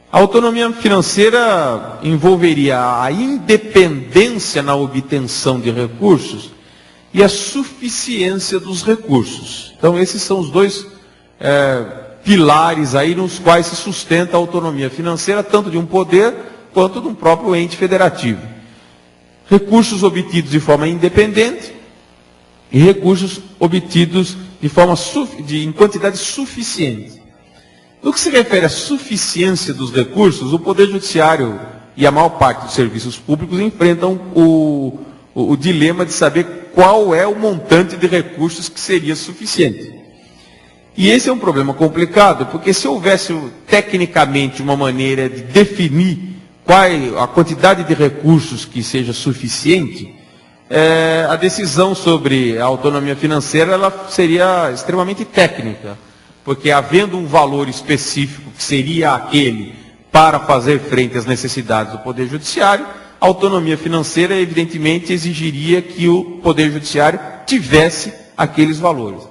A autonomia financeira envolveria a independência na obtenção de recursos e a suficiência dos recursos. Então, esses são os dois pilares aí nos quais se sustenta a autonomia financeira, tanto de um poder quanto de um próprio ente federativo. Recursos obtidos de forma independente e recursos obtidos em quantidade suficiente. No que se refere à suficiência dos recursos, o Poder Judiciário e a maior parte dos serviços públicos enfrentam o dilema de saber qual é o montante de recursos que seria suficiente. E esse é um problema complicado, porque se houvesse tecnicamente uma maneira de definir qual é a quantidade de recursos que seja suficiente, a decisão sobre a autonomia financeira ela seria extremamente técnica, porque havendo um valor específico que seria aquele para fazer frente às necessidades do Poder Judiciário, a autonomia financeira evidentemente exigiria que o Poder Judiciário tivesse aqueles valores.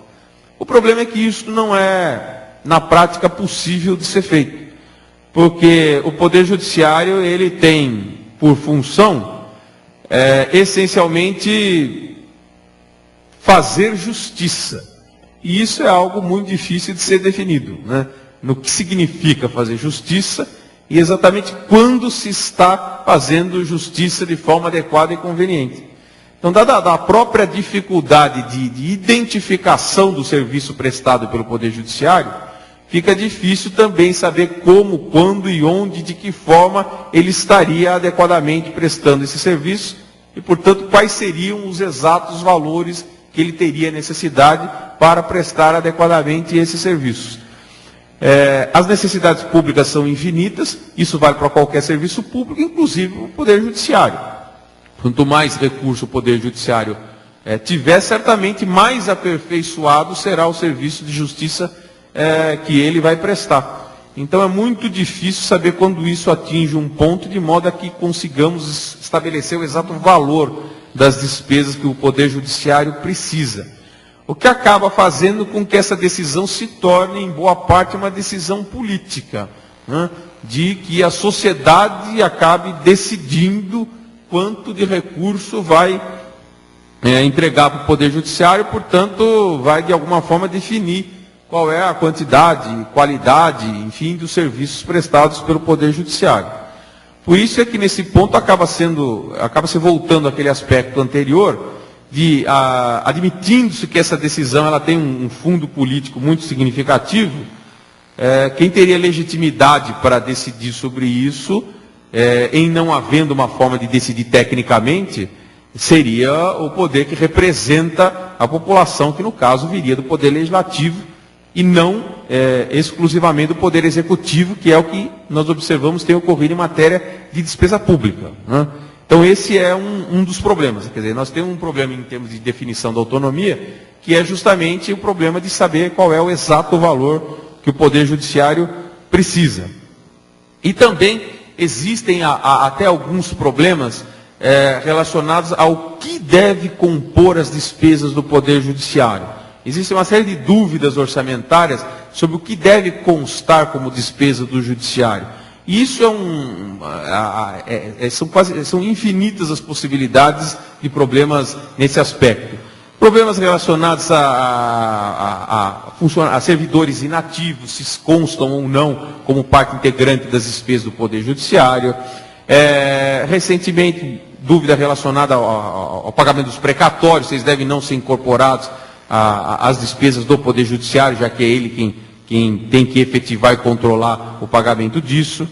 O problema é que isso não é, na prática, possível de ser feito, porque o Poder Judiciário ele tem por função essencialmente fazer justiça. E isso é algo muito difícil de ser definido, né? No que significa fazer justiça e exatamente quando se está fazendo justiça de forma adequada e conveniente. Então, dada a própria dificuldade de identificação do serviço prestado pelo Poder Judiciário, fica difícil também saber como, quando e onde, de que forma ele estaria adequadamente prestando esse serviço e, portanto, quais seriam os exatos valores que ele teria necessidade para prestar adequadamente esses serviços. As necessidades públicas são infinitas, isso vale para qualquer serviço público, inclusive o Poder Judiciário. Quanto mais recurso o Poder Judiciário tiver, certamente mais aperfeiçoado será o serviço de justiça que ele vai prestar. Então é muito difícil saber quando isso atinge um ponto, de modo a que consigamos estabelecer o exato valor das despesas que o Poder Judiciário precisa. O que acaba fazendo com que essa decisão se torne, em boa parte, uma decisão política, né? De que a sociedade acabe decidindo quanto de recurso vai entregar para o Poder Judiciário, portanto, vai de alguma forma definir qual é a quantidade, qualidade, enfim, dos serviços prestados pelo Poder Judiciário. Por isso é que nesse ponto acaba se voltando àquele aspecto anterior, admitindo-se que essa decisão ela tem um fundo político muito significativo, quem teria legitimidade para decidir sobre isso, em não havendo uma forma de decidir tecnicamente, seria o poder que representa a população, que no caso viria do Poder Legislativo, e não exclusivamente do Poder Executivo, que é o que nós observamos tem ocorrido em matéria de despesa pública, né? Então esse é um dos problemas. Quer dizer, nós temos um problema em termos de definição da autonomia, que é justamente o problema de saber qual é o exato valor que o Poder Judiciário precisa. E também existem até alguns problemas relacionados ao que deve compor as despesas do Poder Judiciário. Existe uma série de dúvidas orçamentárias sobre o que deve constar como despesa do Judiciário. E isso são infinitas as possibilidades de problemas nesse aspecto. Problemas relacionados a servidores inativos, se constam ou não como parte integrante das despesas do Poder Judiciário. Recentemente, dúvida relacionada ao pagamento dos precatórios, eles devem não ser incorporados às despesas do Poder Judiciário, já que é ele quem tem que efetivar e controlar o pagamento disso.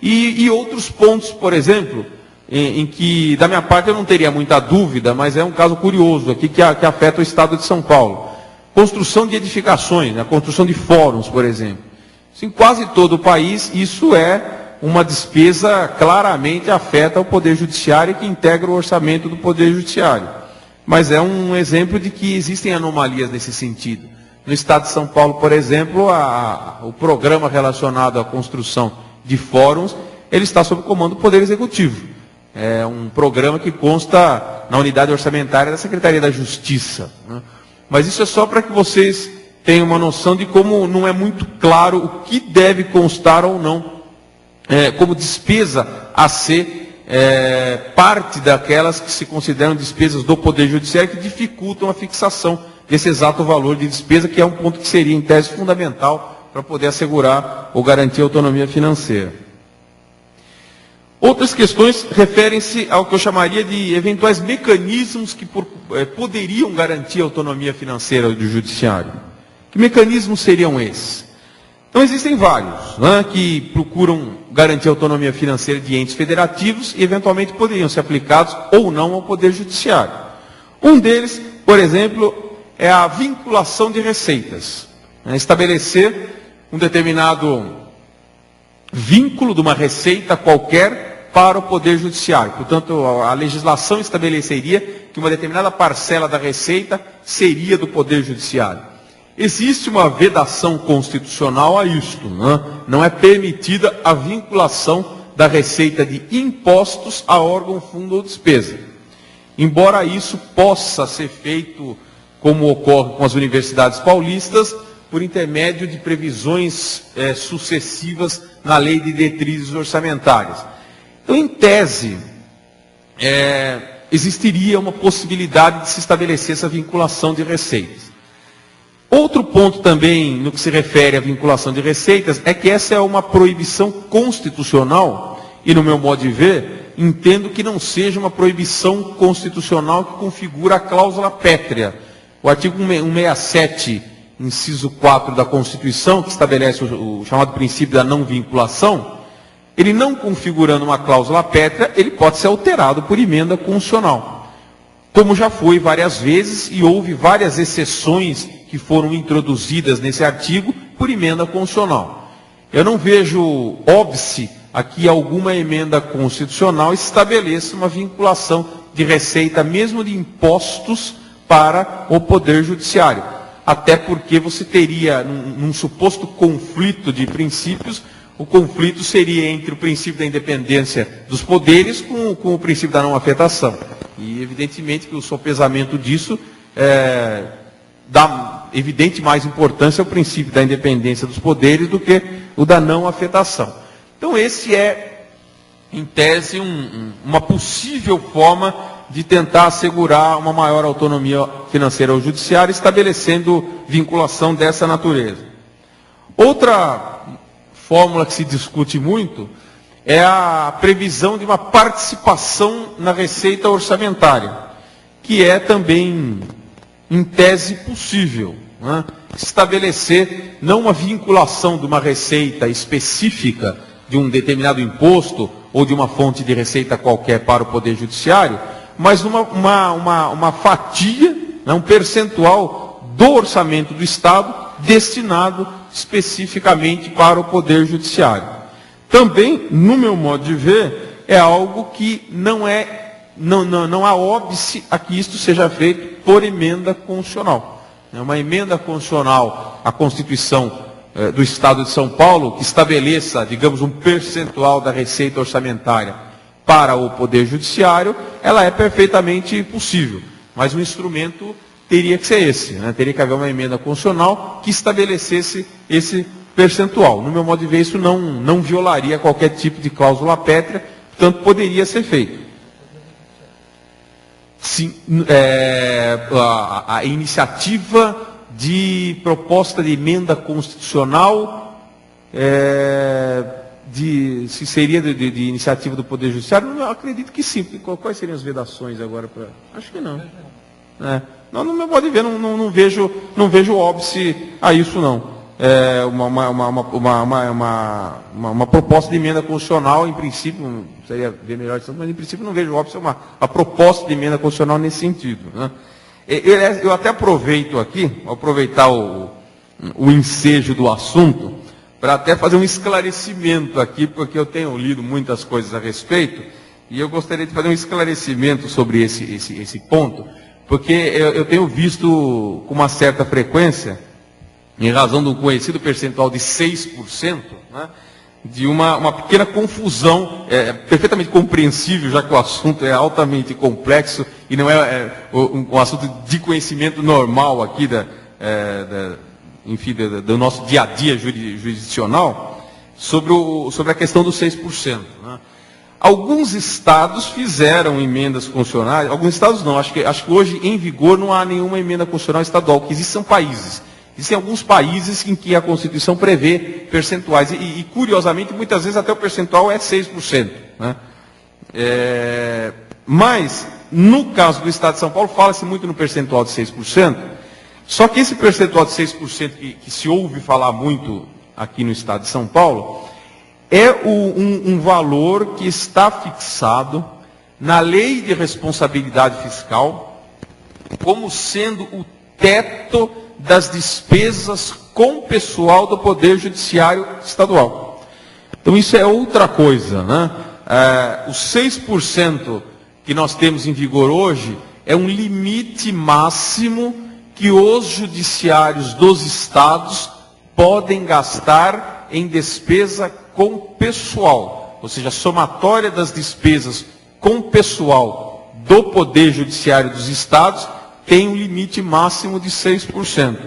E outros pontos, por exemplo, em que, da minha parte, eu não teria muita dúvida, mas é um caso curioso aqui que afeta o Estado de São Paulo. Construção de edificações, né? Construção de fóruns, por exemplo. Em quase todo o país, isso é uma despesa claramente afeta o Poder Judiciário e que integra o orçamento do Poder Judiciário. Mas é um exemplo de que existem anomalias nesse sentido. No Estado de São Paulo, por exemplo, o programa relacionado à construção de fóruns, ele está sob comando do Poder Executivo. É um programa que consta na unidade orçamentária da Secretaria da Justiça, né? Mas isso é só para que vocês tenham uma noção de como não é muito claro o que deve constar ou não, como despesa a ser parte daquelas que se consideram despesas do Poder Judiciário, que dificultam a fixação desse exato valor de despesa, que é um ponto que seria, em tese, fundamental para poder assegurar ou garantir a autonomia financeira. Outras questões referem-se ao que eu chamaria de eventuais mecanismos que poderiam garantir a autonomia financeira do Judiciário. Que mecanismos seriam esses? Então existem vários, né, que procuram garantir a autonomia financeira de entes federativos e eventualmente poderiam ser aplicados ou não ao Poder Judiciário. Um deles, por exemplo, é a vinculação de receitas. Estabelecer um determinado vínculo de uma receita qualquer para o Poder Judiciário. Portanto, a legislação estabeleceria que uma determinada parcela da receita seria do Poder Judiciário. Existe uma vedação constitucional a isto, né? Não é permitida a vinculação da receita de impostos a órgão, fundo ou despesa. Embora isso possa ser feito, como ocorre com as universidades paulistas, por intermédio de previsões sucessivas na lei de diretrizes orçamentárias. Então, em tese, existiria uma possibilidade de se estabelecer essa vinculação de receitas. Outro ponto também, no que se refere à vinculação de receitas, é que essa é uma proibição constitucional, e no meu modo de ver, entendo que não seja uma proibição constitucional que configura a cláusula pétrea. O artigo 167, inciso 4 da Constituição, que estabelece o chamado princípio da não vinculação, ele não configurando uma cláusula pétrea, ele pode ser alterado por emenda constitucional. Como já foi várias vezes, e houve várias exceções que foram introduzidas nesse artigo por emenda constitucional. Eu não vejo óbice aqui alguma emenda constitucional estabeleça uma vinculação de receita, mesmo de impostos, para o Poder Judiciário. Até porque você teria, num suposto conflito de princípios, o conflito seria entre o princípio da independência dos poderes com o princípio da não afetação. E evidentemente que o sopesamento disso dá evidente mais importância ao princípio da independência dos poderes do que o da não afetação. Então esse é, em tese, uma possível forma de tentar assegurar uma maior autonomia financeira ao judiciário, estabelecendo vinculação dessa natureza. Outra fórmula que se discute muito é a previsão de uma participação na receita orçamentária, que é também, em tese, possível, né? Estabelecer não uma vinculação de uma receita específica de um determinado imposto ou de uma fonte de receita qualquer para o Poder Judiciário, mas uma fatia, né, um percentual do orçamento do Estado destinado especificamente para o Poder Judiciário. Também, no meu modo de ver, é algo que não há óbice a que isto seja feito por emenda constitucional. É uma emenda constitucional à Constituição do Estado de São Paulo, que estabeleça, digamos, um percentual da receita orçamentária para o Poder Judiciário, ela é perfeitamente possível. Mas o instrumento teria que ser esse, né? Teria que haver uma emenda constitucional que estabelecesse esse percentual. No meu modo de ver, isso não violaria qualquer tipo de cláusula pétrea, portanto, poderia ser feito. Sim, a iniciativa de proposta de emenda constitucional, se seria de iniciativa do Poder Judiciário, eu acredito que sim. Quais seriam as vedações agora? Acho que não. Não, no meu modo de ver, não vejo óbice a isso, não. Uma proposta de emenda constitucional, em princípio, seria ver melhor, mas em princípio não vejo óbice a proposta de emenda constitucional nesse sentido, né? Eu até aproveito aqui, aproveitar o ensejo do assunto, para até fazer um esclarecimento aqui, porque eu tenho lido muitas coisas a respeito, e eu gostaria de fazer um esclarecimento sobre esse ponto, porque eu tenho visto com uma certa frequência, em razão de um conhecido percentual de 6%, né, de uma pequena confusão, perfeitamente compreensível, já que o assunto é altamente complexo e não é um assunto de conhecimento normal aqui do nosso dia a dia jurisdicional, sobre a questão dos 6%. Né. Alguns estados fizeram emendas constitucionais, alguns estados não, acho que hoje em vigor não há nenhuma emenda constitucional estadual, que existem países. Existem alguns países em que a Constituição prevê percentuais, e curiosamente, muitas vezes até o percentual é 6%. Né? Mas, no caso do Estado de São Paulo, fala-se muito no percentual de 6%, só que esse percentual de 6% que se ouve falar muito aqui no estado de São Paulo, é um valor que está fixado na Lei de Responsabilidade Fiscal como sendo o teto das despesas com pessoal do Poder Judiciário Estadual. Então isso é outra coisa, né? Os 6% que nós temos em vigor hoje é um limite máximo que os judiciários dos estados podem gastar em despesa com pessoal, ou seja, a somatória das despesas com pessoal do Poder Judiciário dos estados tem um limite máximo de 6%.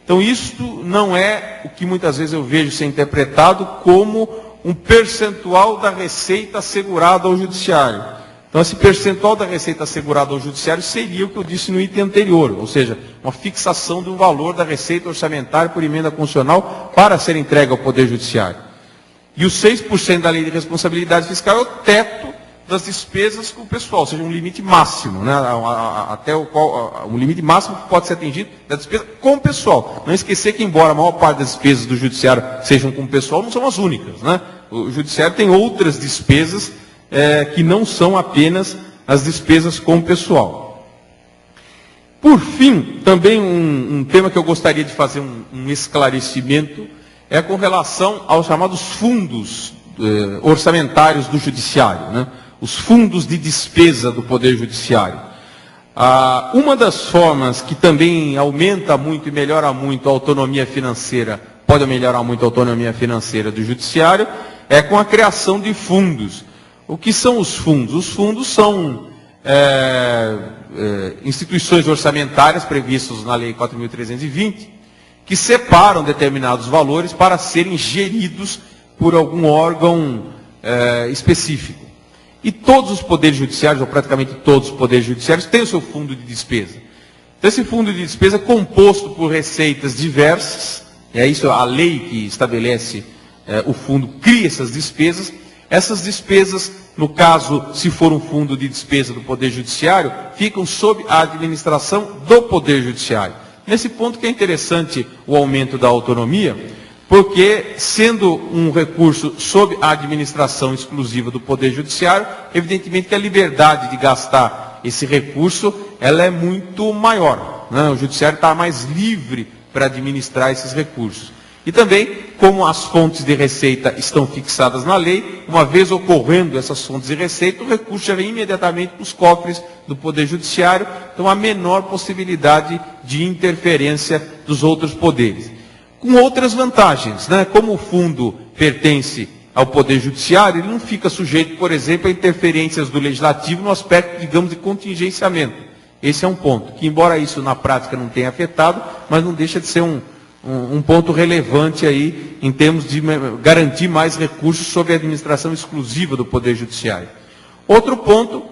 Então, isto não é o que muitas vezes eu vejo ser interpretado como um percentual da receita assegurada ao judiciário. Então, esse percentual da receita assegurada ao judiciário seria o que eu disse no item anterior, ou seja, uma fixação de um valor da receita orçamentária por emenda constitucional para ser entregue ao Poder Judiciário. E os 6% da Lei de Responsabilidade Fiscal é o teto das despesas com o pessoal, ou seja, um limite máximo, né, até o qual, um limite máximo que pode ser atingido da despesa com o pessoal. Não esquecer que, embora a maior parte das despesas do judiciário sejam com o pessoal, não são as únicas, né? O judiciário tem outras despesas que não são apenas as despesas com o pessoal. Por fim, também um tema que eu gostaria de fazer um esclarecimento é com relação aos chamados fundos orçamentários do judiciário, né? Os fundos de despesa do Poder Judiciário. Uma das formas que também aumenta muito e melhora muito a autonomia financeira, pode melhorar muito a autonomia financeira do Judiciário, é com a criação de fundos. O que são os fundos? Os fundos são instituições orçamentárias previstas na Lei 4.320, que separam determinados valores para serem geridos por algum órgão específico. E todos os poderes judiciários, ou praticamente todos os poderes judiciários, têm o seu fundo de despesa. Então, esse fundo de despesa é composto por receitas diversas, é isso a lei que estabelece o fundo, cria essas despesas. Essas despesas, no caso, se for um fundo de despesa do Poder Judiciário, ficam sob a administração do Poder Judiciário. Nesse ponto que é interessante o aumento da autonomia, porque, sendo um recurso sob a administração exclusiva do Poder Judiciário, evidentemente que a liberdade de gastar esse recurso, ela é muito maior, né? O Judiciário está mais livre para administrar esses recursos. E também, como as fontes de receita estão fixadas na lei, uma vez ocorrendo essas fontes de receita, o recurso já vem imediatamente para os cofres do Poder Judiciário, então há menor possibilidade de interferência dos outros poderes. Com outras vantagens, né? Como o fundo pertence ao Poder Judiciário, ele não fica sujeito, por exemplo, a interferências do Legislativo no aspecto, digamos, de contingenciamento. Esse é um ponto, que embora isso na prática não tenha afetado, mas não deixa de ser um ponto relevante aí, em termos de garantir mais recursos sob a administração exclusiva do Poder Judiciário. Outro ponto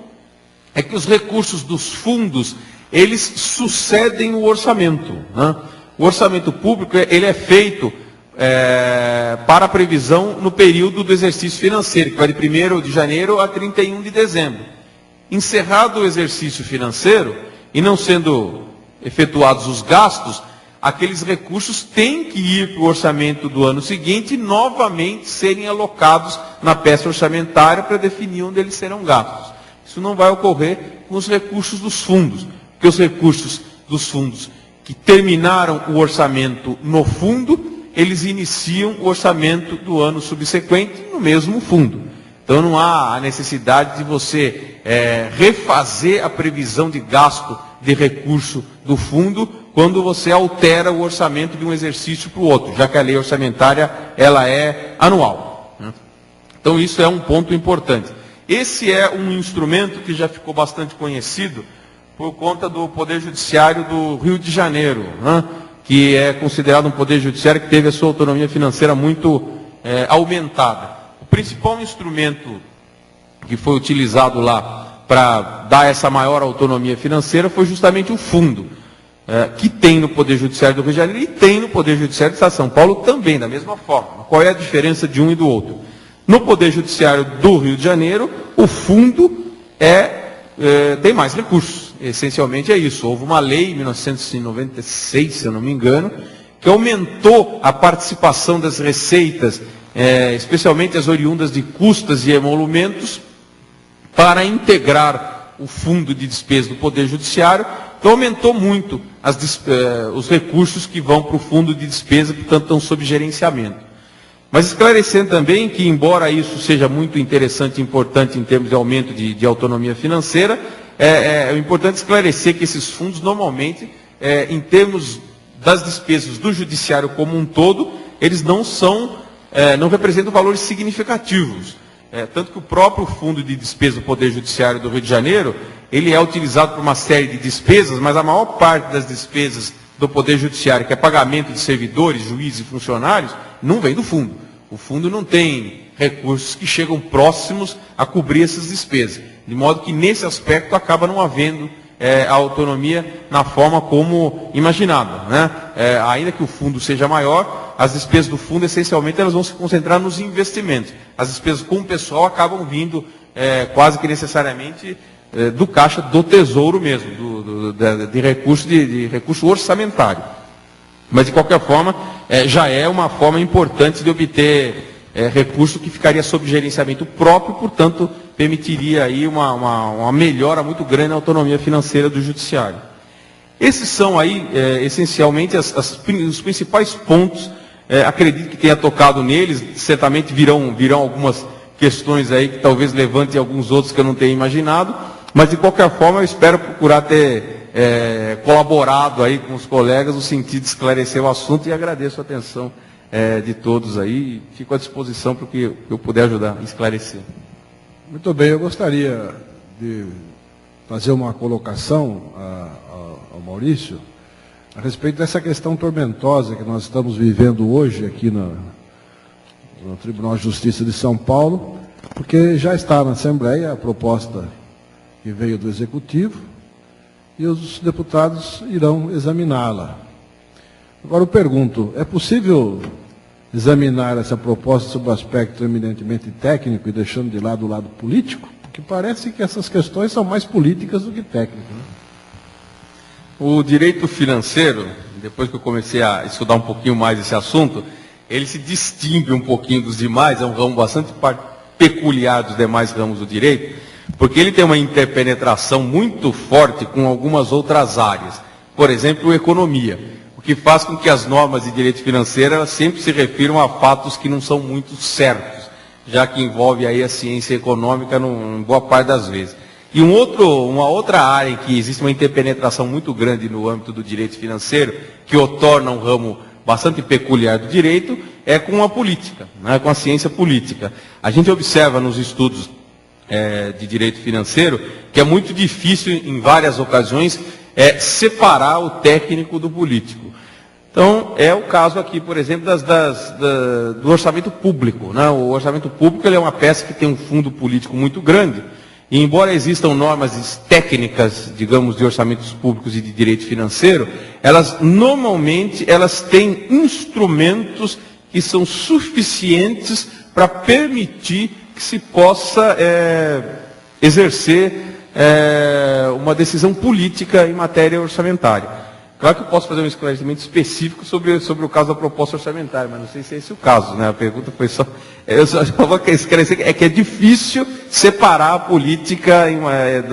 é que os recursos dos fundos, eles sucedem o orçamento, né? O orçamento público, ele é feito para a previsão no período do exercício financeiro, que vai de 1º de janeiro a 31 de dezembro. Encerrado o exercício financeiro, e não sendo efetuados os gastos, aqueles recursos têm que ir para o orçamento do ano seguinte e novamente serem alocados na peça orçamentária para definir onde eles serão gastos. Isso não vai ocorrer com os recursos dos fundos, porque os recursos dos fundos que terminaram o orçamento no fundo, eles iniciam o orçamento do ano subsequente no mesmo fundo. Então não há a necessidade de você refazer a previsão de gasto de recurso do fundo quando você altera o orçamento de um exercício para o outro, já que a lei orçamentária ela é anual, né? Então isso é um ponto importante. Esse é um instrumento que já ficou bastante conhecido por conta do Poder Judiciário do Rio de Janeiro, né? Que é considerado um Poder Judiciário que teve a sua autonomia financeira muito aumentada. O principal instrumento que foi utilizado lá para dar essa maior autonomia financeira foi justamente o fundo, que tem no Poder Judiciário do Rio de Janeiro e tem no Poder Judiciário do Estado de São Paulo também, da mesma forma. Qual é a diferença de um e do outro? No Poder Judiciário do Rio de Janeiro, o fundo tem mais recursos. Essencialmente é isso. Houve uma lei em 1996, se eu não me engano, que aumentou a participação das receitas, especialmente as oriundas de custas e emolumentos, para integrar o fundo de despesa do Poder Judiciário. Então aumentou muito os recursos que vão para o fundo de despesa, portanto estão sob gerenciamento. Mas esclarecendo também que, embora isso seja muito interessante e importante em termos de aumento de autonomia financeira, é importante esclarecer que esses fundos, normalmente, em termos das despesas do Judiciário como um todo, eles não representam valores significativos. Tanto que o próprio fundo de despesa do Poder Judiciário do Rio de Janeiro, ele é utilizado por uma série de despesas, mas a maior parte das despesas do Poder Judiciário, que é pagamento de servidores, juízes e funcionários, não vem do fundo. O fundo não tem recursos que chegam próximos a cobrir essas despesas. De modo que, nesse aspecto, acaba não havendo a autonomia na forma como imaginada, né? Ainda que o fundo seja maior, as despesas do fundo, essencialmente, elas vão se concentrar nos investimentos. As despesas com o pessoal acabam vindo quase que necessariamente do caixa do Tesouro mesmo, de recurso orçamentário. Mas, de qualquer forma, já é uma forma importante de obter recurso que ficaria sob gerenciamento próprio, portanto, permitiria aí uma melhora muito grande na autonomia financeira do Judiciário. Esses são aí, essencialmente, os principais pontos. Acredito que tenha tocado neles, certamente virão algumas questões aí que talvez levantem alguns outros que eu não tenha imaginado, mas, de qualquer forma, eu espero procurar ter colaborado aí com os colegas no sentido de esclarecer o assunto, e agradeço a atenção de todos aí, e fico à disposição para o que eu puder ajudar a esclarecer. Muito bem, eu gostaria de fazer uma colocação ao Maurício a respeito dessa questão tormentosa que nós estamos vivendo hoje aqui no Tribunal de Justiça de São Paulo, porque já está na Assembleia a proposta que veio do Executivo e os deputados irão examiná-la. Agora eu pergunto, é possível examinar essa proposta sob o aspecto eminentemente técnico e deixando de lado o lado político? Porque parece que essas questões são mais políticas do que técnicas, né? O direito financeiro, depois que eu comecei a estudar um pouquinho mais esse assunto, ele se distingue um pouquinho dos demais, é um ramo bastante peculiar dos demais ramos do direito, porque ele tem uma interpenetração muito forte com algumas outras áreas. Por exemplo, economia, o que faz com que as normas de direito financeiro elas sempre se refiram a fatos que não são muito certos, já que envolve aí a ciência econômica em boa parte das vezes. E uma outra área em que existe uma interpenetração muito grande no âmbito do direito financeiro, que o torna um ramo bastante peculiar do direito, é com a política, né, com a ciência política. A gente observa nos estudos de direito financeiro que é muito difícil, em várias ocasiões, separar o técnico do político. Então, é o caso aqui, por exemplo, do orçamento público, né? O orçamento público ele é uma peça que tem um fundo político muito grande, e embora existam normas técnicas, digamos, de orçamentos públicos e de direito financeiro, normalmente têm instrumentos que são suficientes para permitir que se possa exercer uma decisão política em matéria orçamentária. Claro que eu posso fazer um esclarecimento específico sobre o caso da proposta orçamentária, mas não sei se é esse o caso, né? A pergunta foi só... Eu só vou esclarecer que é difícil separar a política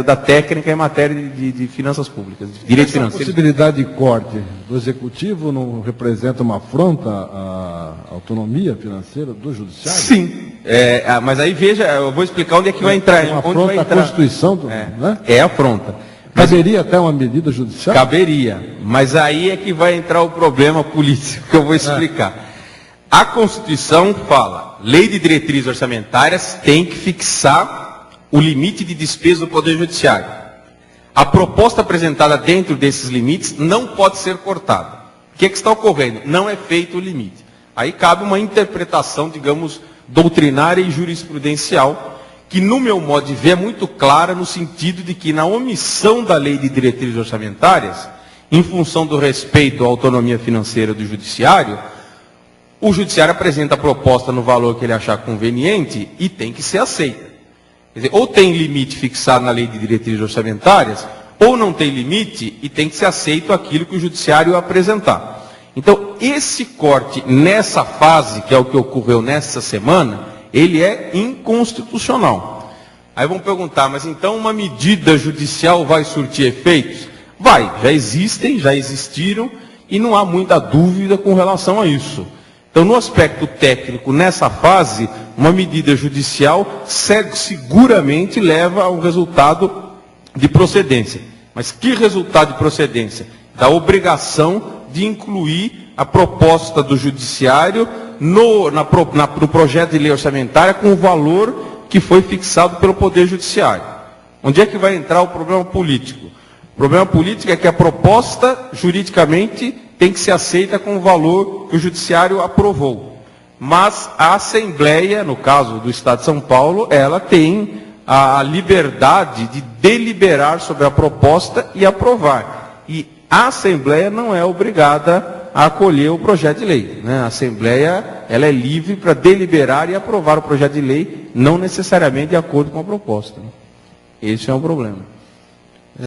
da técnica em matéria de finanças públicas, de direito financeiro. A possibilidade de corte do Executivo não representa uma afronta à autonomia financeira do Judiciário? Sim, mas aí veja, eu vou explicar onde é que vai entrar. Uma afronta à Constituição, né? Afronta. Caberia até uma medida judicial? Caberia, mas aí é que vai entrar o problema político que eu vou explicar. A Constituição fala, lei de diretrizes orçamentárias tem que fixar o limite de despesa do Poder Judiciário. A proposta apresentada dentro desses limites não pode ser cortada. O que está ocorrendo? Não é feito o limite. Aí cabe uma interpretação, digamos, doutrinária e jurisprudencial, que, no meu modo de ver, é muito clara no sentido de que, na omissão da lei de diretrizes orçamentárias, em função do respeito à autonomia financeira do Judiciário, o Judiciário apresenta a proposta no valor que ele achar conveniente e tem que ser aceita. Quer dizer, ou tem limite fixado na lei de diretrizes orçamentárias, ou não tem limite e tem que ser aceito aquilo que o Judiciário apresentar. Então, Então, esse corte nessa fase, que é o que ocorreu nessa semana, ele é inconstitucional. Aí vão perguntar, mas então uma medida judicial vai surtir efeitos? Vai, já existem, já existiram, e não há muita dúvida com relação a isso. Então, no aspecto técnico, nessa fase, uma medida judicial seguramente leva a um resultado de procedência. Mas que resultado de procedência? Da obrigação de incluir a proposta do judiciário no projeto de lei orçamentária com o valor que foi fixado pelo Poder Judiciário. Onde é que vai entrar o problema político? O problema político é que a proposta, juridicamente, tem que ser aceita com o valor que o Judiciário aprovou. Mas a Assembleia, no caso do Estado de São Paulo, ela tem a liberdade de deliberar sobre a proposta e aprovar. E a Assembleia não é obrigada a acolher o projeto de lei, né? A Assembleia, ela é livre para deliberar e aprovar o projeto de lei, não necessariamente de acordo com a proposta, né? Esse é um problema.